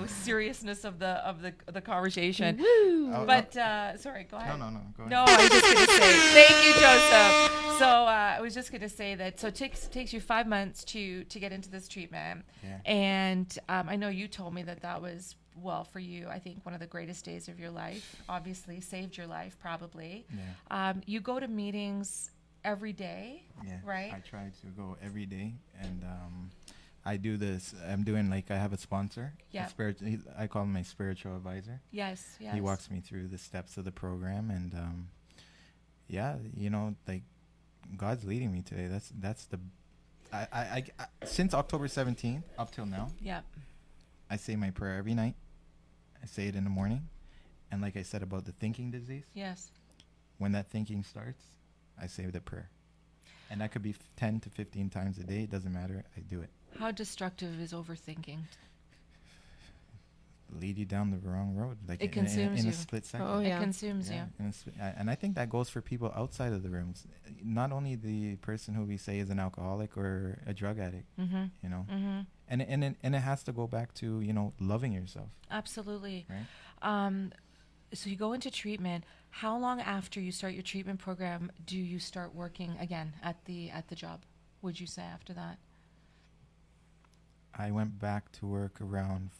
seriousness of the conversation. Woo! But sorry, go ahead. No, go ahead. No, I was just going to say thank you, Joseph. So I was just going to say that. So it takes you 5 months to get into this treatment, Yeah. and I know you told me that was, well, for you, I think one of the greatest days of your life. Obviously, saved your life probably. Yeah. You go to meetings every day, Yeah. right? I try to go every day, and I do this. I'm doing like I have a sponsor. Yeah. I call him my spiritual advisor. Yes. He walks me through the steps of the program, and yeah, like God's leading me today. That's the I since October 17th up till now, Yeah. I say my prayer every night. I say it in the morning, and like I said about the thinking disease, Yes. when that thinking starts, I say the prayer, and that could be 10 to 15 times a day. It doesn't matter. I do it. How destructive is overthinking? Lead you down the wrong road, like It consumes in you. a split second. Oh, yeah. It consumes you. And I think that goes for people outside of the rooms. Not only the person who we say is an alcoholic or a drug addict, Mm-hmm. Mm-hmm. And it has to go back to loving yourself, Absolutely. right? So you go into treatment. How long after you start your treatment program do you start working again at the job? Would you say after that? I went back to work around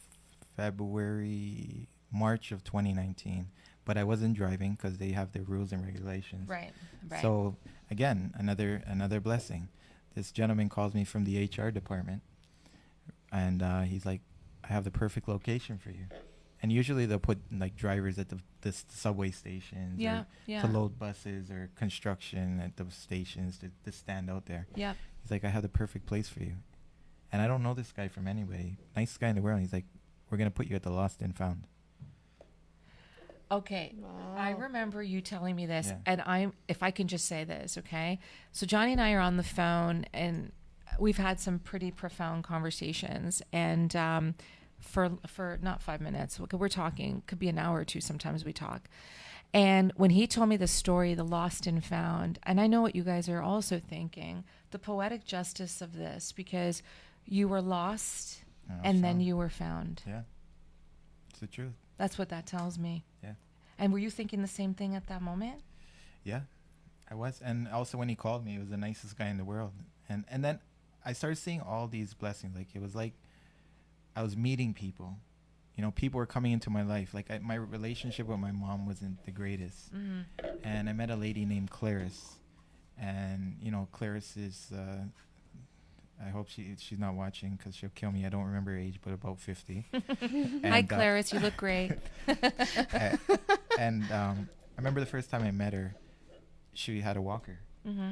March of 2019, but I wasn't driving because they have their rules and regulations. Right. Right. So again, another blessing. This gentleman calls me from the HR department, and he's like, "I have the perfect location for you." And usually they'll put like drivers at the subway stations, Yeah. or Yeah. to load buses, or construction at the stations to stand out there. Yeah. He's like, "I have the perfect place for you," and I don't know this guy from anybody. Nicest guy in the world. He's like, "We're gonna put you at the Lost and Found." Okay. I Wow. remember you telling me this, Yeah. and if I can just say this, okay? So Johnny and I are on the phone, and we've had some pretty profound conversations, and for not 5 minutes, we're talking, could be an hour or two. Sometimes we talk, and when he told me the story, the lost and found, and I know what you guys are also thinking, the poetic justice of this, because you were lost, And I was and then found. you were found. Yeah, it's the truth. That's what that tells me. Yeah. And were you thinking the same thing at that moment? Yeah, I was. And also when he called me, he was the nicest guy in the world. And then I started seeing all these blessings. Like, it was like I was meeting people. People were coming into my life. Like, my relationship with my mom wasn't the greatest. Mm-hmm. And I met a lady named Clarice. And, Clarice is, I hope she's not watching because she'll kill me. I don't remember her age, but about 50. Hi, Clarice. You look great. And I remember the first time I met her, she had a walker. Mm-hmm.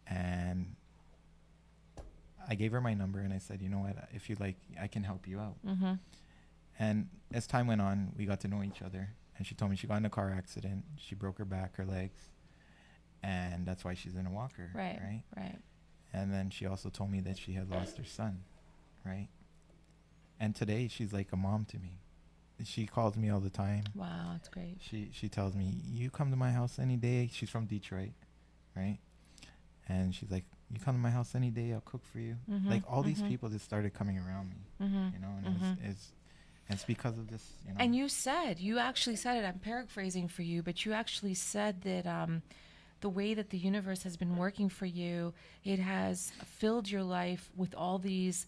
And I gave her my number and I said, "You know what, if you like, I can help you out." Mm-hmm. And as time went on, we got to know each other. And she told me she got in a car accident. She broke her back, her legs. And that's why she's in a walker. Right. Right. And then she also told me that she had lost her son. Right. And today she's like a mom to me. She calls me all the time. Wow, that's great. She tells me, "You come to my house any day." She's from Detroit. Right. And she's like, "You come to my house any day, I'll cook for you." Mm-hmm. Like, all these Mm-hmm. people just started coming around me, Mm-hmm. and Mhm. it's because of this, And you actually said it, I'm paraphrasing for you, but you actually said that the way that the universe has been working for you, it has filled your life with all these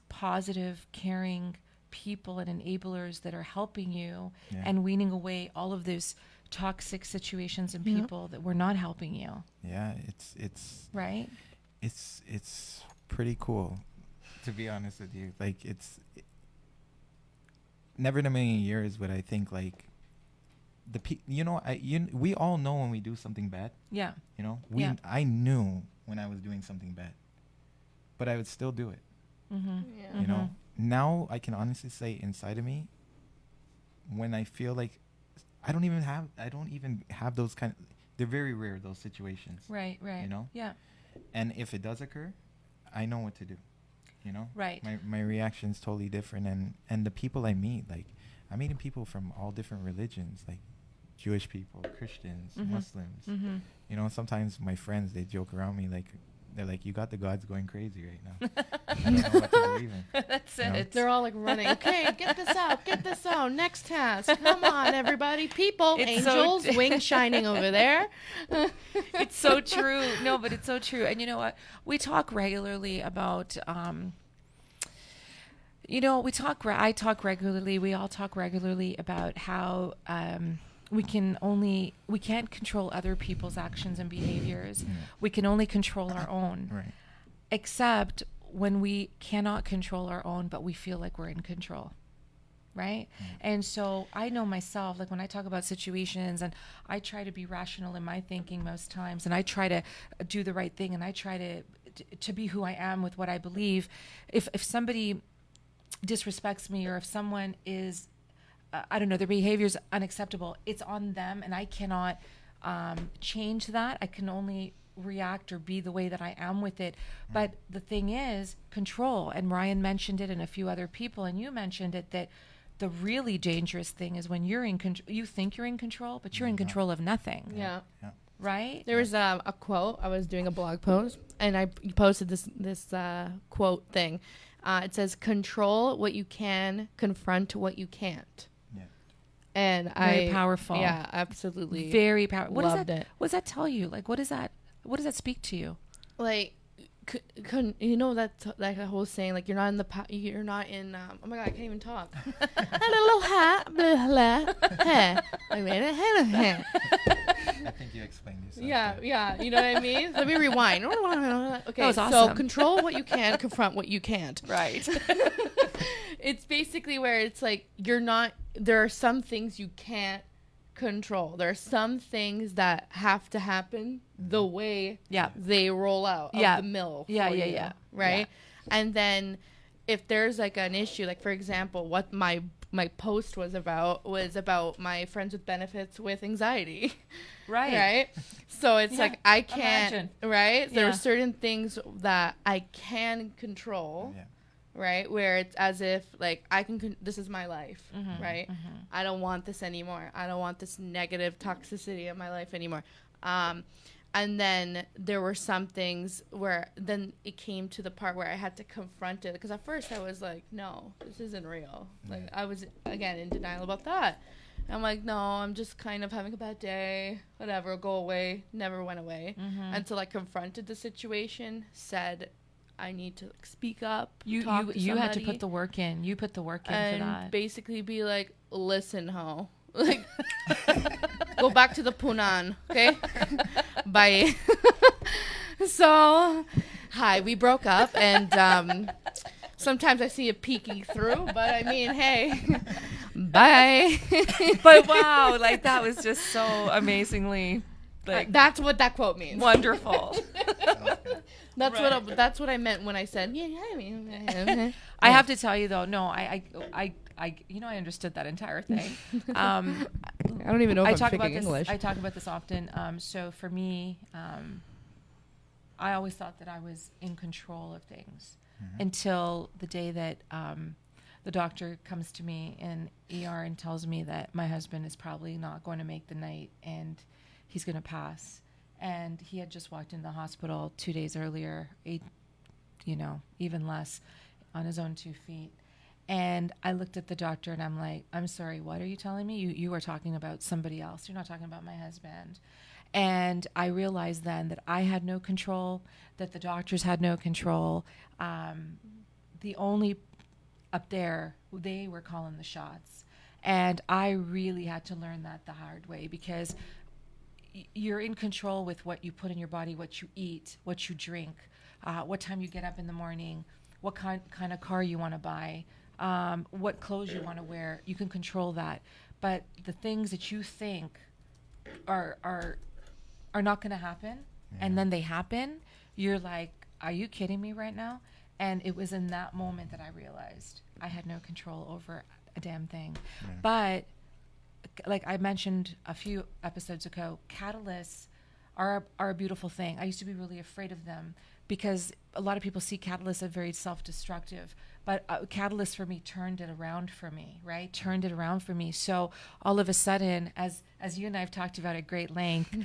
positive, caring people and enablers that are helping you Yeah. and weaning away all of those toxic situations and Yeah. people that were not helping you, yeah, it's right? it's pretty cool, to be honest with you. Like, never in a million years would I think, like, we all know when we do something bad. Yeah. Yeah. I knew when I was doing something bad, but I would still do it. Mm-hmm. Yeah. Now I can honestly say, inside of me, when I feel like I don't even have those they're very rare, those situations. Right. Yeah. And if it does occur, I know what to do. Right. My reaction's totally different, and the people I meet, like, I'm meeting people from all different religions, like Jewish people, Christians, Mhm. Muslims. Mm-hmm. Sometimes my friends, they joke around me like, they're like, you got the gods going crazy right now. I don't know what to believe in. That's You know? it. They're all like running. Okay, get this out. Get this out. Next task. Come on, everybody. People, It's so angels, wings shining over there. It's so true. No, but it's so true. And you know what? We talk regularly about, I talk regularly. We all talk regularly about how we can't control other people's actions and behaviors. We can only control our own. Right. Except when we cannot control our own, but we feel like we're in control. Right. And so I know myself, like when I talk about situations, and I try to be rational in my thinking most times, and I try to do the right thing, and I try to be who I am with what I believe. If somebody disrespects me, or if someone is, I don't know, their behavior is unacceptable, it's on them, and I cannot change that. I can only react or be the way that I am with it. But the thing is control, and Ryan mentioned it and a few other people, and you mentioned it, that the really dangerous thing is when you're in control. You think you're in control, but you're in control of nothing. Yeah. Right? There was a quote. I was doing a blog post, and I posted this quote thing. It says, "Control what you can, confront what you can't." Yeah. And Very powerful. Yeah, absolutely. Very powerful. What Loved does that? it. What does that tell you? Like, what does that speak to you? Like, you know that whole saying, like, you're not in oh my god, I can't even talk. I think you explained yourself. Yeah, you know what I mean? Let me rewind. Okay, That was so awesome. control what you can, confront what you can't. Right. It's basically where it's like there are some things you can't control. There are some things that have to happen the way they roll out of the mill. For you, right? And then if there's like an issue, like for example, what my post was about my friends with benefits with anxiety. Right. So it's like I can't. Imagine. Right. There Yeah. are certain things that I can control. Yeah. Right, where it's as if like this is my life, right? I don't want this anymore. I don't want this negative toxicity in my life anymore. And then there were some things where then it came to the part where I had to confront it, because at first I was like, no, this isn't real. Like I was again in denial about that. I'm like, no, I'm just kind of having a bad day, whatever, go away. Never went away until I confronted the situation, said, I need to speak up. You had to put the work in. You put the work in and for that. basically be like, listen, ho, like, go back to the Punan, okay? Bye. So, hi, we broke up, and sometimes I see it peeking through, but I mean, hey, bye. But wow, like that was just so amazingly like That's what that quote means. wonderful. That's what I meant when I said, yeah, I mean, I have to tell you though, no, I I understood that entire thing. I don't even know if I I'm talk about speaking this. English. I talk about this often. So for me, I always thought that I was in control of things until the day that the doctor comes to me in ER and tells me that my husband is probably not going to make the night and he's going to pass. And he had just walked in the hospital 2 days earlier, even less, on his own 2 feet. And I looked at the doctor and I'm like, I'm sorry, what are you telling me? You are talking about somebody else. You're not talking about my husband. And I realized then that I had no control, that the doctors had no control. The only up there, they were calling the shots. And I really had to learn that the hard way, because you're in control with what you put in your body, what you eat, what you drink, what time you get up in the morning, what kind of car you want to buy, what clothes you want to wear. You can control that. But the things that you think are not going to happen, and then they happen, you're like, are you kidding me right now? And it was in that moment that I realized I had no control over a damn thing. Yeah. But like I mentioned a few episodes ago, catalysts are a beautiful thing. I used to be really afraid of them because a lot of people see catalysts as very self-destructive. But Catalyst for me turned it around for me, right? Turned it around for me. So all of a sudden, as you and I have talked about at great length,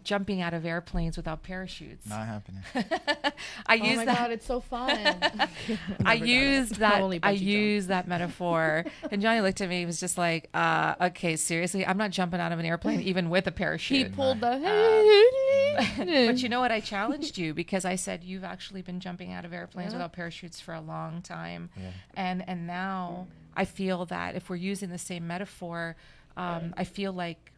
jumping out of airplanes without parachutes. Not happening. I Oh use my that. God, it's so fun. I used that. Only I bungee jump. used that metaphor, and Johnny looked at me. He was just like, "Okay, seriously, I'm not jumping out of an airplane even with a He parachute." pulled the. But you know what? I challenged you because I said you've actually been jumping out of airplanes Yeah. without parachutes for a long time, Yeah. and now I feel that if we're using the same metaphor, I feel like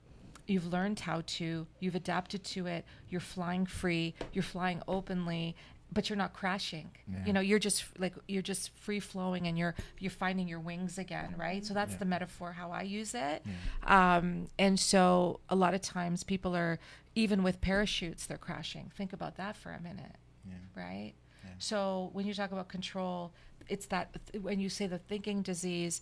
you've learned how to, you've adapted to it, you're flying free, you're flying openly, but you're not crashing. Yeah. You know, you're just free flowing, and you're finding your wings again, right? So that's Yeah. the metaphor how I use it. Yeah. And so a lot of times people are, even with parachutes, they're crashing. Think about that for a minute, Yeah. right? Yeah. So when you talk about control, it's that when you say the thinking disease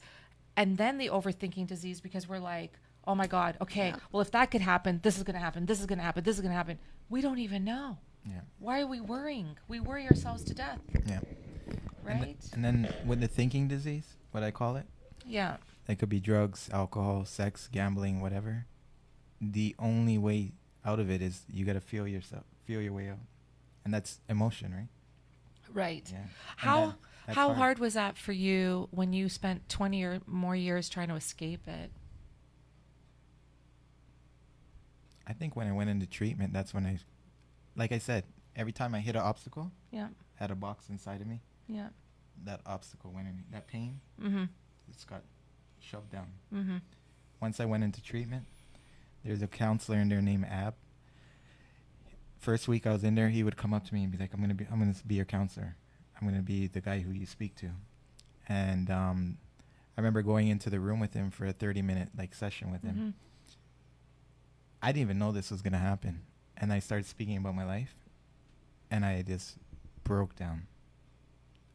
and then the overthinking disease, because we're like, oh my God, okay, well, if that could happen, this is going to happen, this is going to happen, this is going to happen. We don't even know. Yeah. Why are we worrying? We worry ourselves to death, Yeah. right? And then with the thinking disease, what I call it, Yeah. it could be drugs, alcohol, sex, gambling, whatever. The only way out of it is you got to feel your way out. And that's emotion, right? Right. Yeah. And How that's how hard was that for you when you spent 20 or more years trying to escape it? I think when I went into treatment, that's when like I said, every time I hit an obstacle, Yeah. had a box inside of me, Yeah. that obstacle went in, that pain, Mhm. it's got shoved down. Mhm. Once I went into treatment, there's a counselor in there named Ab. First week I was in there, he would come up to me and be like, I'm gonna be your counselor. I'm gonna be the guy who you speak to. And I remember going into the room with him for a 30-minute session with him. Mhm. I didn't even know this was gonna happen. And I started speaking about my life, and I just broke down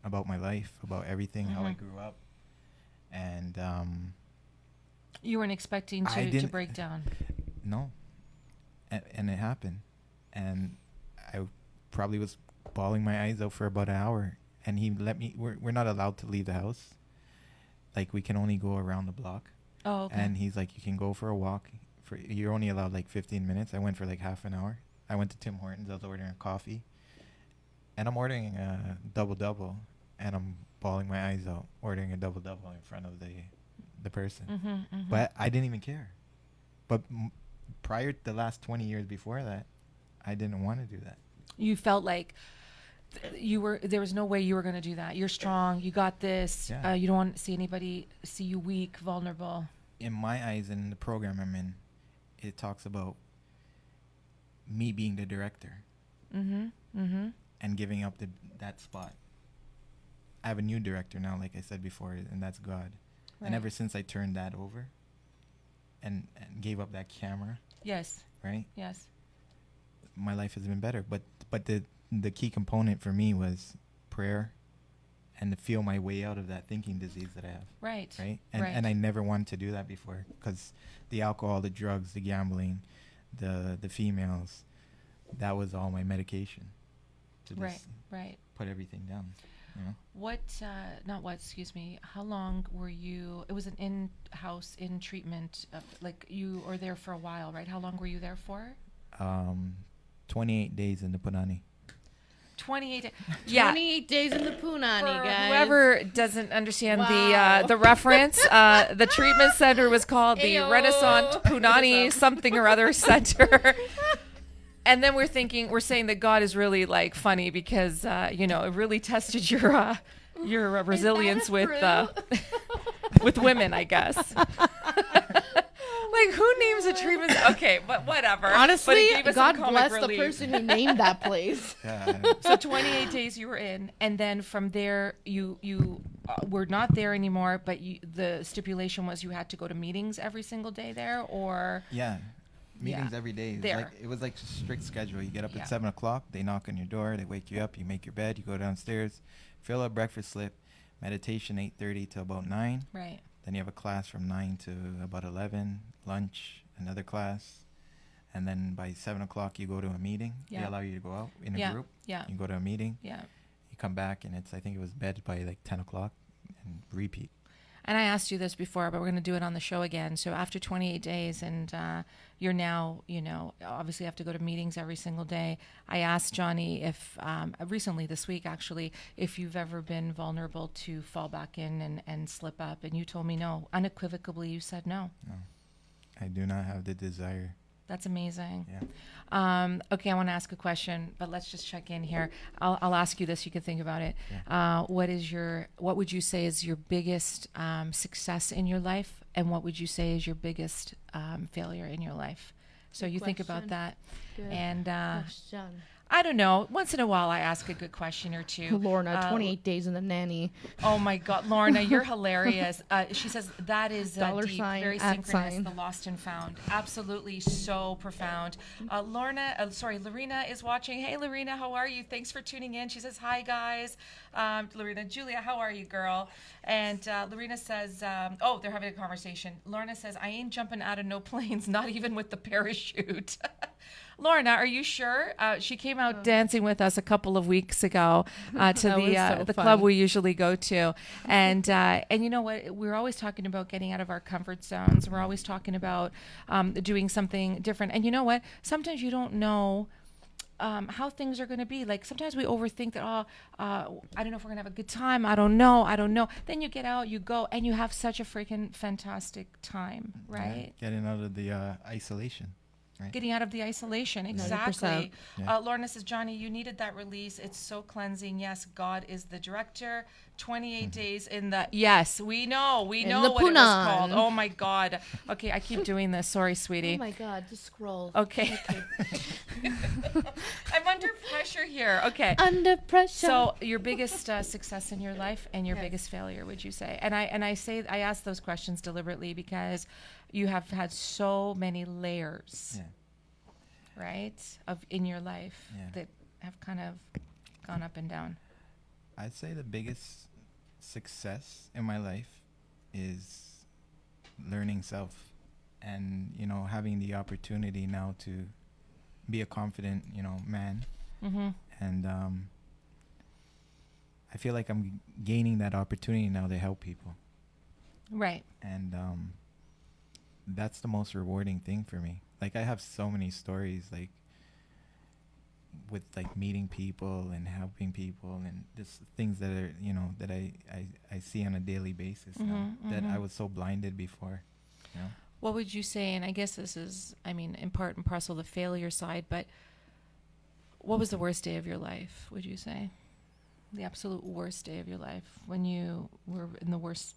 about my life, about everything, how I Mhm. grew up. And You weren't expecting I to didn't- break down. no. And it happened. And I probably was bawling my eyes out for about an hour. And he let me, we're not allowed to leave the house. Like, we can only go around the block. Oh, okay. And he's like, you can go for a walk. You're only allowed 15 minutes. I went for half an hour. I went to Tim Hortons. I was ordering a coffee. And I'm ordering a double-double. And I'm bawling my eyes out, ordering a double-double in front of the person. Mhm, mhm. But I didn't even care. But prior to the last 20 years before that, I didn't want to do that. You felt like there was no way you were going to do that. You're strong. You got this. Yeah. You don't want to see anybody see you weak, vulnerable. In my eyes, in the program I'm in, it talks about me being the director Mhm. Mhm. and giving up that spot. I have a new director now, like I said before, and that's God. Right. And ever since I turned that over and gave up that camera, Yes. right, Yes. my life has been better. But the key component for me was prayer and to feel my way out of that thinking disease that I have. Right. Right. Right. And I never wanted to do that before, because the alcohol, the drugs, the gambling, the females, that was all my medication to Right. just Right. put everything down, you know. Excuse me, how long were you, it was an in-house, in treatment, you were there for a while, right? How long were you there for? 28 days in the Punani. 28. Yeah. 28 days in the Punani, For guys. whoever doesn't understand Wow. the reference, the treatment center was called the Ayo. Renaissance Punani something or other center. And then we're saying that God is really funny because it really tested your resilience with with women, I guess. Who names a treatment? Okay, but whatever. Honestly, But he gave us God some comic bless the relief. person who named that place. Yeah. So 28 days you were in, and then from there you were not there anymore. But the stipulation was you had to go to meetings every single day there, or Yeah. Meetings Yeah. every day. There. It was like a strict schedule. You get up Yeah. at 7 o'clock. They knock on your door. They wake you up. You make your bed. You go downstairs, fill a breakfast slip, meditation 8:30 to about 9. right? Then you have a class from 9 to about 11, lunch, another class. And then by 7 o'clock, you go to a meeting. They Yeah. allow you to go out in a Yeah. group. Yeah. You go to a meeting. Yeah. You come back and I think it was bed by like 10 o'clock and repeat. And I asked you this before, but we're going to do it on the show again. So after 28 days and you're now, obviously have to go to meetings every single day. I asked Johnny if, recently this week actually, if you've ever been vulnerable to fall back in and slip up. And you told me no. Unequivocally, you said no. No, I do not have the desire. That's amazing. Yeah. Okay, I want to ask a question, but let's just check in here. I'll ask you this. You can think about it. Yeah. What would you say is your biggest success in your life, and what would you say is your biggest failure in your life? So Good you think about question. that. Good And question. I don't know. Once in a while, I ask a good question or two. Lorna, 28 days in the nanny. Oh my God, Lorna, you're hilarious. She says that is Dollar deep, sign, very at synchronous, sign. the lost and found. Absolutely so profound. Lorena is watching. Hey, Lorena, how are you? Thanks for tuning in. She says, hi, guys. Lorena, Julia, how are you, girl? And Lorena says, they're having a conversation. Lorna says, I ain't jumping out of no planes, not even with the parachute. Lorna, are you sure? She came out dancing with us a couple of weeks ago to That was so the fun. club we usually go to, and you know what? We're always talking about getting out of our comfort zones. We're always talking about doing something different. And you know what? Sometimes you don't know how things are going to be. Like sometimes we overthink that. I don't know if we're going to have a good time. I don't know. Then you get out, you go, and you have such a freaking fantastic time, right? Yeah, getting out of the isolation. Right. Getting out of the isolation. Exactly. 100%. Yeah. Lorna says, Johnny, you needed that release. It's so cleansing. Yes, God is the director. 28 days in the... Yes, we know. We know the what it was Punan. called. Oh, my God. Okay, I keep doing this. Sorry, sweetie. Oh my God, just scroll. Okay. I'm under pressure here. Okay. Under pressure. So your biggest success in your life and your Yes. biggest failure, would you say? And I ask those questions deliberately because you have had so many layers, Yeah. right, in your life Yeah. that have kind of gone up and down. I'd say the biggest success in my life is learning self and, having the opportunity now to be a confident, man. Mm-hmm. And I feel like I'm gaining that opportunity now to help people. Right. And that's the most rewarding thing for me. Like I have so many stories, like with like meeting people and helping people and just things that are, that I see on a daily basis now that I was so blinded before. What would you say? And I guess this is, in part and parcel the failure side, but what was the worst day of your life, would you say? The absolute worst day of your life, when you were in the worst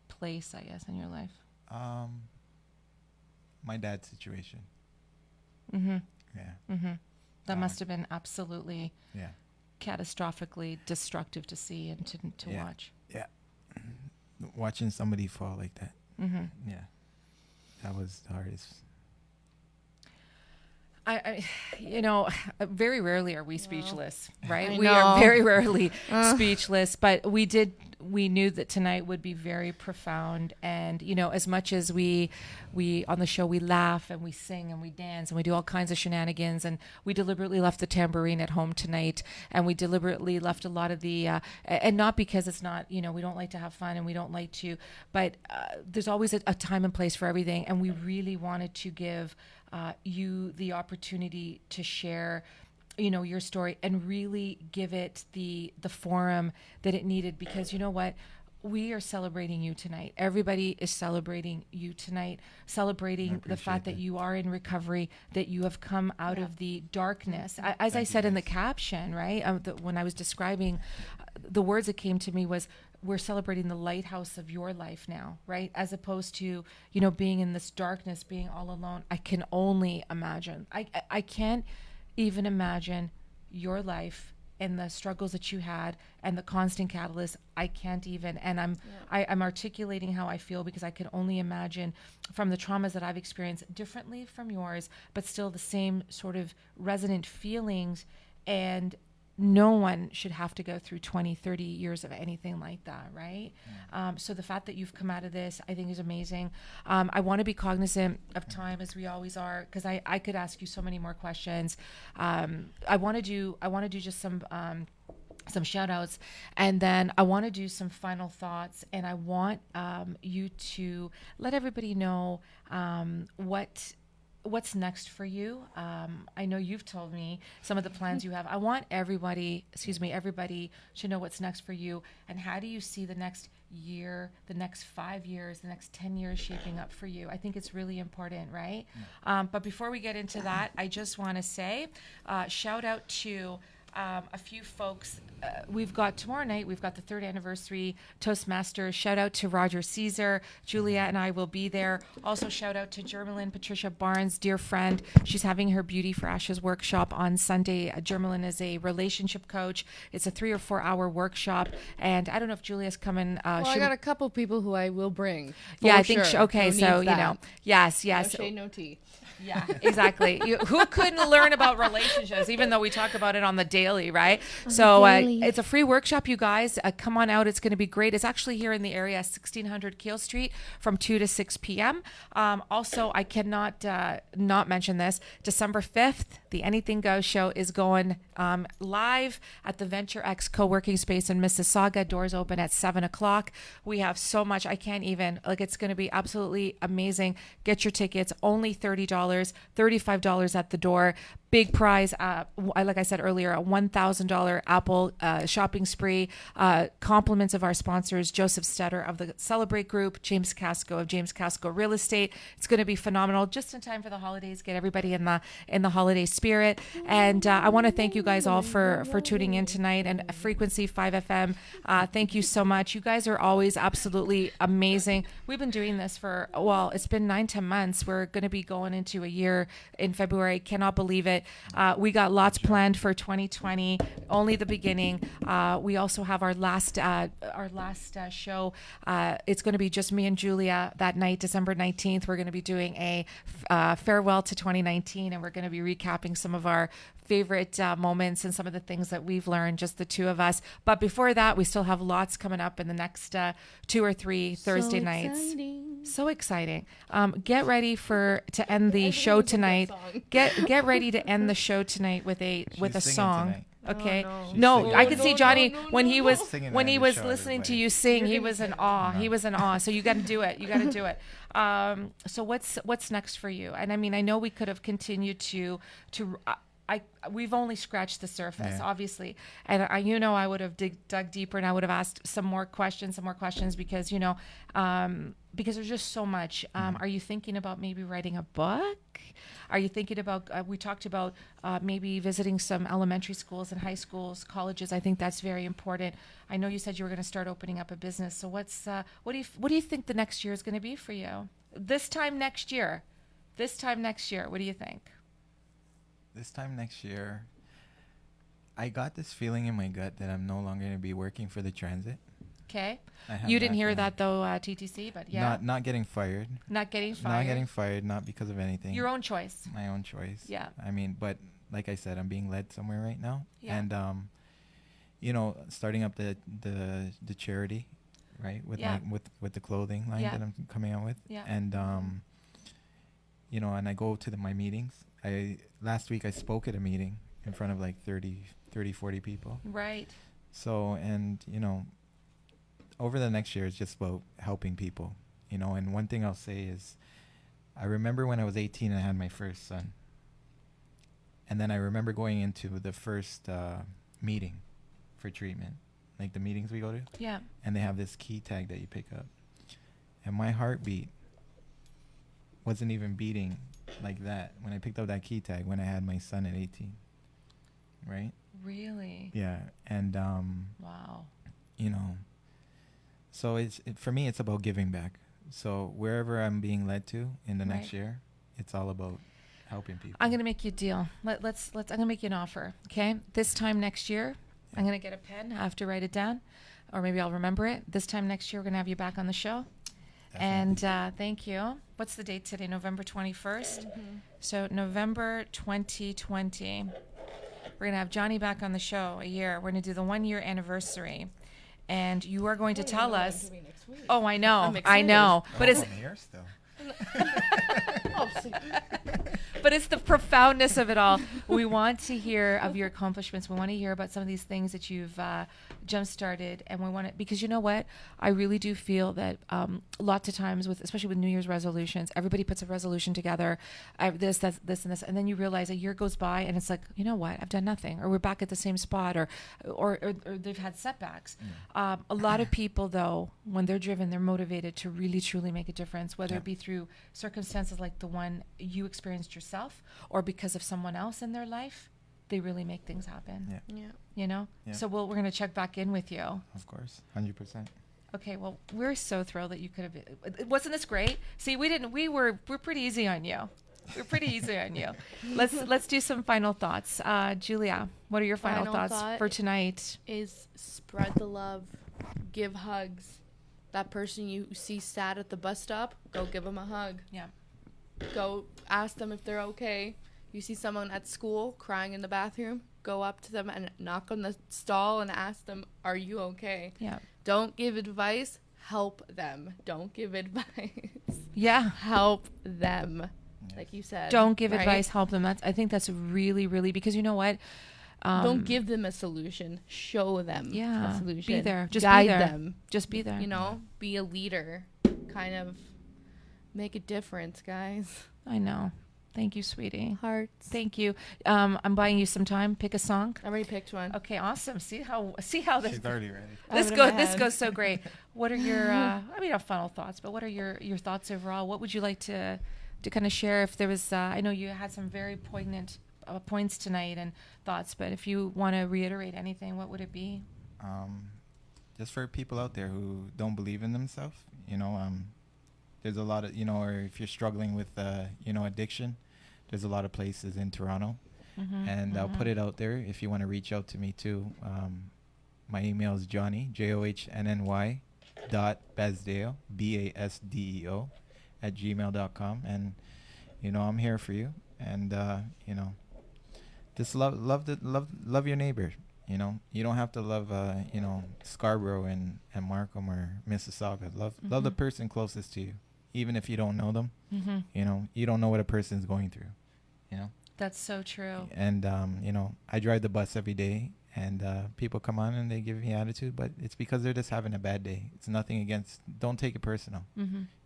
place, I guess, in your life. My dad's situation. Mm-hmm. Yeah. Mm-hmm. That Um, must have been absolutely Yeah. catastrophically destructive to see and to Yeah. watch. Yeah. Watching somebody fall like that. Mm-hmm. Yeah. That was the hardest. Very rarely are we speechless, right? I We are know. very rarely speechless, but we knew that tonight would be very profound. And, as much as we on the show, we laugh and we sing and we dance and we do all kinds of shenanigans, and we deliberately left the tambourine at home tonight, and we deliberately left a lot of the, and not because it's not, we don't like to have fun and we don't like to, but there's always a time and place for everything. And we really wanted to give you the opportunity to share your story and really give it the forum that it needed, because you know what, we are celebrating you tonight. Everybody is celebrating you tonight, celebrating the fact that you are in recovery, that you have come out of the darkness. As I said in the caption, right, when I was describing, the words that came to me was, we're celebrating the lighthouse of your life now, right? As opposed to, being in this darkness, being all alone. I can only imagine. I can't even imagine your life and the struggles that you had and the constant catalyst. I can't even. And I'm articulating how I feel because I can only imagine from the traumas that I've experienced differently from yours, but still the same sort of resonant feelings. And no one should have to go through 20, 30 years of anything like that, right? So the fact that you've come out of this, I think, is amazing. I want to be cognizant of time, as we always are, because I could ask you so many more questions. I want to do just some some shout outs, and then I want to do some final thoughts, and I want you to let everybody know what's next for you. I know you've told me some of the plans you have. I want everybody to know what's next for you, and how do you see the next year, the next 5 years, the next 10 years shaping up for you. I think it's really important, right? But before we get into that, I just want to say shout out to a few folks. We've got tomorrow night, we've got the 3rd anniversary Toastmasters. Shout out to Roger Caesar. Julia and I will be there. Also, shout out to Germalyn Patricia Barnes, dear friend. She's having her Beauty for Ashes workshop on Sunday. Germalyn is a relationship coach. It's a 3 or 4 hour workshop. And I don't know if Julia's coming. Well, I got a couple people who I will bring. Yeah, I think, sure. okay, so, you know, yes. No shade, no tea. Yeah, exactly. Who couldn't learn about relationships, even though we talk about it on the daily, right? So it's a free workshop, you guys. Come on out. It's going to be great. It's actually here in the area, 1600 Keel Street from 2 to 6 p.m. Also, I cannot not mention this. December 5th, the Anything Goes show is going live at the Venture X co-working space in Mississauga. Doors open at 7 o'clock. We have so much. I can't even, it's going to be absolutely amazing. Get your tickets. Only $30. $35 at the door. Big prize, like I said earlier, a $1,000 Apple shopping spree. Compliments of our sponsors, Joseph Stetter of the Celebrate Group, James Casco of James Casco Real Estate. It's going to be phenomenal, just in time for the holidays. Get everybody in the holiday spirit. And I want to thank you guys all for tuning in tonight. And Frequency 5 FM, thank you so much. You guys are always absolutely amazing. We've been doing this for, it's been 9-10 months. We're going to be going into a year in February. Cannot believe it. We got lots planned for 2020. Only the beginning. We also have our last show. It's going to be just me and Julia that night, December 19th. We're going to be doing a farewell to 2019, and we're going to be recapping some of our favorite moments and some of the things that we've learned, just the two of us. But before that, we still have lots coming up in the next 2 or 3 Thursday nights. So exciting. Get ready to end the show tonight. Get ready to end the show tonight with a song. Tonight. Okay. Oh, no, I could see Johnny no, when he was Singing when at he the was show, listening to everybody. you sing. He was in awe. No. He was in awe. So you got to do it. You got to do it. So what's next for you? And I mean, I know we could have continued to. We've only scratched the surface, obviously, and I would have dug deeper, and I would have asked some more questions because because there's just so much. Are you thinking about maybe writing a book? Are you thinking about? We talked about maybe visiting some elementary schools and high schools, colleges. I think that's very important. I know you said you were going to start opening up a business. So what do you think the next year is going to be for you? This time next year, what do you think? This time next year, I got this feeling in my gut that I'm no longer going to be working for the transit. Okay. I have You didn't that hear feeling. that though, TTC, but yeah. Not getting fired. Not getting fired. Not getting fired, not because of anything. Your own choice. My own choice. Yeah. I mean, but like I said, I'm being led somewhere right now. Yeah. And starting up the charity, right? With Yeah. with the clothing line Yeah. that I'm coming out with. Yeah. And and I go to my meetings. Last week I spoke at a meeting in front of like 30, 40 people. Right. So, and over the next year, it's just about helping people, and one thing I'll say is, I remember when I was 18 and I had my first son. And then I remember going into the first meeting for treatment, like the meetings we go to. Yeah. And they have this key tag that you pick up. And my heartbeat wasn't even beating like that when I picked up that key tag when I had my son at 18. Right? Really? Yeah. And, Wow. So for me, it's about giving back. So wherever I'm being led to in the next year, it's all about helping people. I'm gonna make you a deal. I'm gonna make you an offer. Okay. This time next year, I'm gonna get a pen. I have to write it down, or maybe I'll remember it. This time next year, we're gonna have you back on the show. And thank you. What's the date today? November 21st. Mm-hmm. So November 2020. We're gonna have Johnny back on the show a year. We're gonna do the 1-year anniversary. And you are going to tell us. Oh, I know, I'm I know. excited. But it's I'm here still. but it's the profoundness of it all. We want to hear of your accomplishments. We want to hear about some of these things that you've jump started, and we want to, because you know what, I really do feel that lots of times with, especially with New Year's resolutions, everybody puts a resolution together, this, that's, this, and this, and then you realize a year goes by and it's like, you know what, I've done nothing, or we're back at the same spot, or they've had setbacks. A lot of people, though, when they're driven, they're motivated to really truly make a difference, whether it be through circumstances like the one you experienced yourself, or because of someone else in their life. They really make things happen. Yeah. You know? Yeah. So we're going to check back in with you. Of course, 100%. Okay, well, we're so thrilled that you could have. Wasn't this great? See, we're pretty easy on you. We're pretty easy on you. Let's do some final thoughts. Julia, what are your final thoughts for tonight? Is spread the love, give hugs. That person you see sad at the bus stop, go give them a hug. Yeah. Go ask them if they're okay. You see someone at school crying in the bathroom, go up to them and knock on the stall and ask them, are you okay? Yeah. Don't give advice, help them. Don't give advice. Yeah. Help them. Like you said. Don't give right? advice, help them. I think that's really, really, because you know what? Don't give them a solution. Show them a solution. Be there. Just guide be there. them. Just be there. You know, be a leader. Kind of make a difference, guys. I know. Thank you, sweetie. Hearts. Thank you. I'm buying you some time. Pick a song. I already picked one. Okay, awesome. See how this She's already ready. this goes so great. What are your final thoughts, but what are your thoughts overall? What would you like to kind of share? If there was, I know you had some very poignant points tonight and thoughts, but if you want to reiterate anything, what would it be? Just for people out there who don't believe in themselves, there's a lot of, or if you're struggling with, addiction, there's a lot of places in Toronto. And I'll put it out there if you want to reach out to me too. My email is Johnny, JOHNNY .Basdeo, BASDEO @gmail.com. And, I'm here for you. And, just love your neighbor. You don't have to love, Scarborough and Markham or Mississauga. Love the person closest to you, even if you don't know them. You don't know what a person's going through. That's so true. And I drive the bus every day, and people come on and they give me attitude, but it's because they're just having a bad day. It's nothing against. Don't take it personal.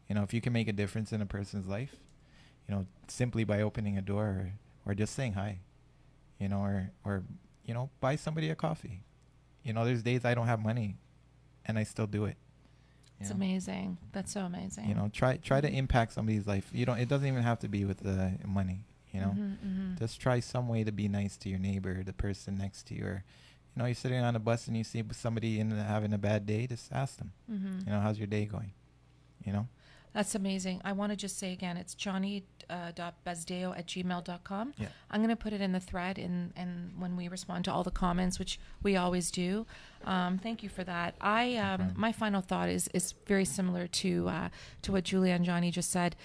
If you can make a difference in a person's life, simply by opening a door or just saying hi, or buy somebody a coffee. There's days I don't have money, and I still do it. It's amazing. That's so amazing. Try to impact somebody's life. It doesn't even have to be with money. Just try some way to be nice to your neighbor, the person next to you, or you're sitting on a bus and you see somebody having a bad day. Just ask them. How's your day going? That's amazing. I want to just say again, it's johnny.basdeo @gmail.com. Yeah. I'm going to put it in the thread and when we respond to all the comments, which we always do. Thank you for that. My final thought is very similar to what Julia and Johnny just said.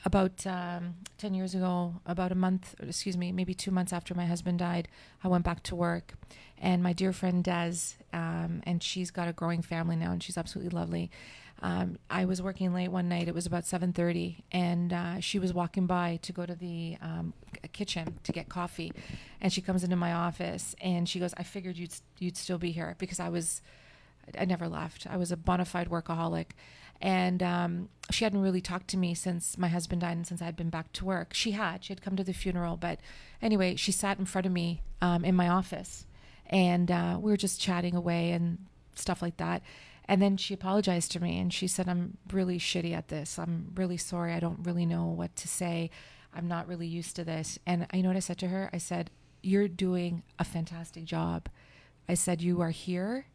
About 10 years ago, maybe 2 months after my husband died, I went back to work. And my dear friend Des, and she's got a growing family now, and she's absolutely lovely. I was working late one night. It was about 7:30, and she was walking by to go to the kitchen to get coffee. And she comes into my office, and she goes, I figured you'd still be here, because I never left. I was a bona fide workaholic. And she hadn't really talked to me since my husband died and since I'd been back to work. She had come to the funeral. But anyway, she sat in front of me in my office. And we were just chatting away and stuff like that. And then she apologized to me and she said, I'm really shitty at this. I'm really sorry. I don't really know what to say. I'm not really used to this. And you know what I said to her? I said, you're doing a fantastic job. I said, you are here.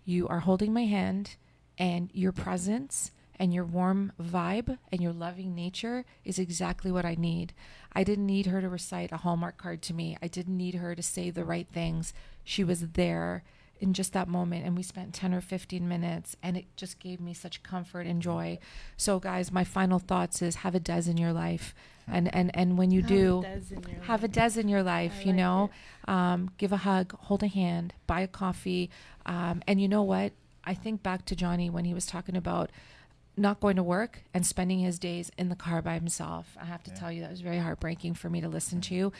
You are holding my hand, and your presence and your warm vibe and your loving nature is exactly what I need. I didn't need her to recite a Hallmark card to me. I didn't need her to say the right things. She was there in just that moment, and we spent 10 or 15 minutes, and it just gave me such comfort and joy. So guys, my final thoughts is have a Des in your life. And when you do, have a Des in your life, give a hug, hold a hand, buy a coffee. And you know what? I think back to Johnny when he was talking about not going to work and spending his days in the car by himself. I have to tell you, that was very heartbreaking for me to listen to.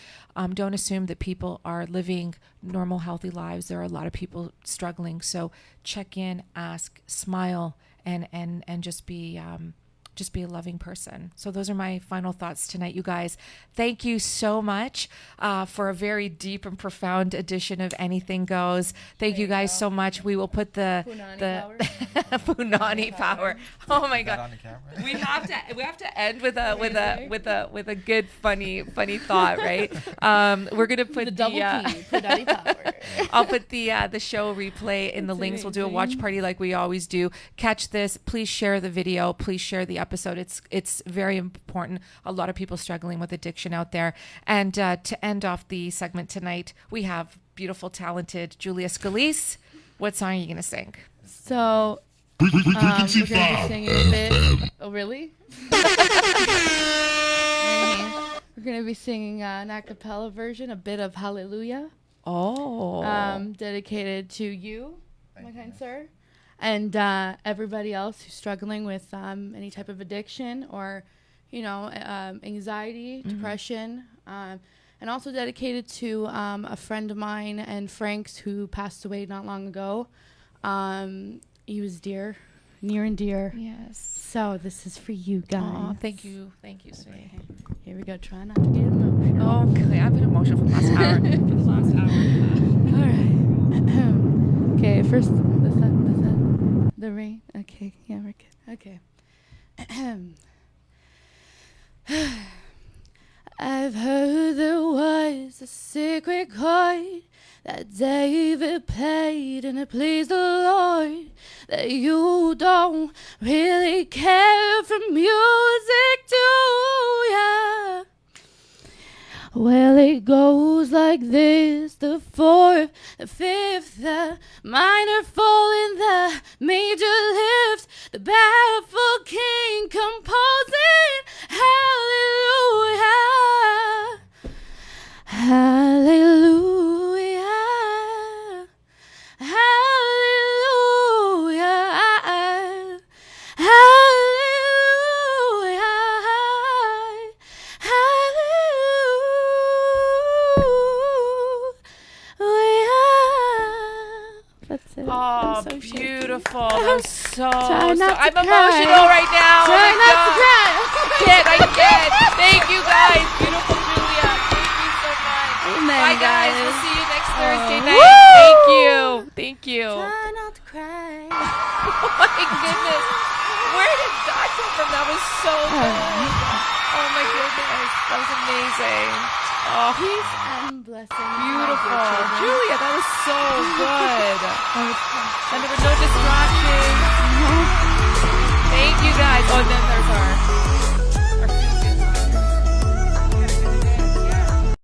Don't assume that people are living normal, healthy lives. There are a lot of people struggling. So check in, ask, smile, and just be a loving person. So those are my final thoughts tonight, you guys. Thank you so much for a very deep and profound edition of Anything Goes. Thank you guys so much. We will put the Punani power. Oh my God. On the camera? We have to end with a good funny thought, right? We're gonna put The double P, Punani power. I'll put the show replay in the links. We'll do a watch party like we always do. Catch this. Please share the video. Please share the episode. It's very important. A lot of people struggling with addiction out there. And to end off the segment tonight, we have beautiful, talented Julia Scalise. What song are you going to sing? So, Frequency we're going to be 5. singing a bit. Oh, really? We're going to be singing an a cappella version, a bit of Hallelujah. Oh. Dedicated to you, my kind sir. And everybody else who's struggling with any type of addiction or, anxiety, depression, and also dedicated to a friend of mine and Frank's who passed away not long ago. He was near and dear. Yes. So this is for you guys. Oh, thank you, sweetie. Okay. Here we go. Try not to get emotional. Okay, I've been emotional for the last hour. All right. Okay, first the rain. Okay, yeah, we're good. Okay. I've heard there was a secret chord that David played and it pleased the Lord, that you don't really care for music, do ya? Well, it goes like this: the fourth, the fifth, the minor fall in the major lift, the baffled king composing hallelujah, hallelujah, hallelujah, That's it. Oh, I'm so shaky. beautiful. That was so. Try not to I'm cry. emotional right now. Try Oh my not to God. cry. I can't. Thank you guys. Beautiful Julia. Thank you so much. Amen, Bye guys. guys. We'll see you next Thursday Oh. night. Woo! Thank you. Thank you. Try not to cry. Oh my goodness. Where did that come from? That was so good. Oh my goodness. That was amazing. Oh, Peace and blessings. beautiful. my dear children. Julia, that was so good. That was fun. And there were no distractions. Thank you guys. Oh, and then there's our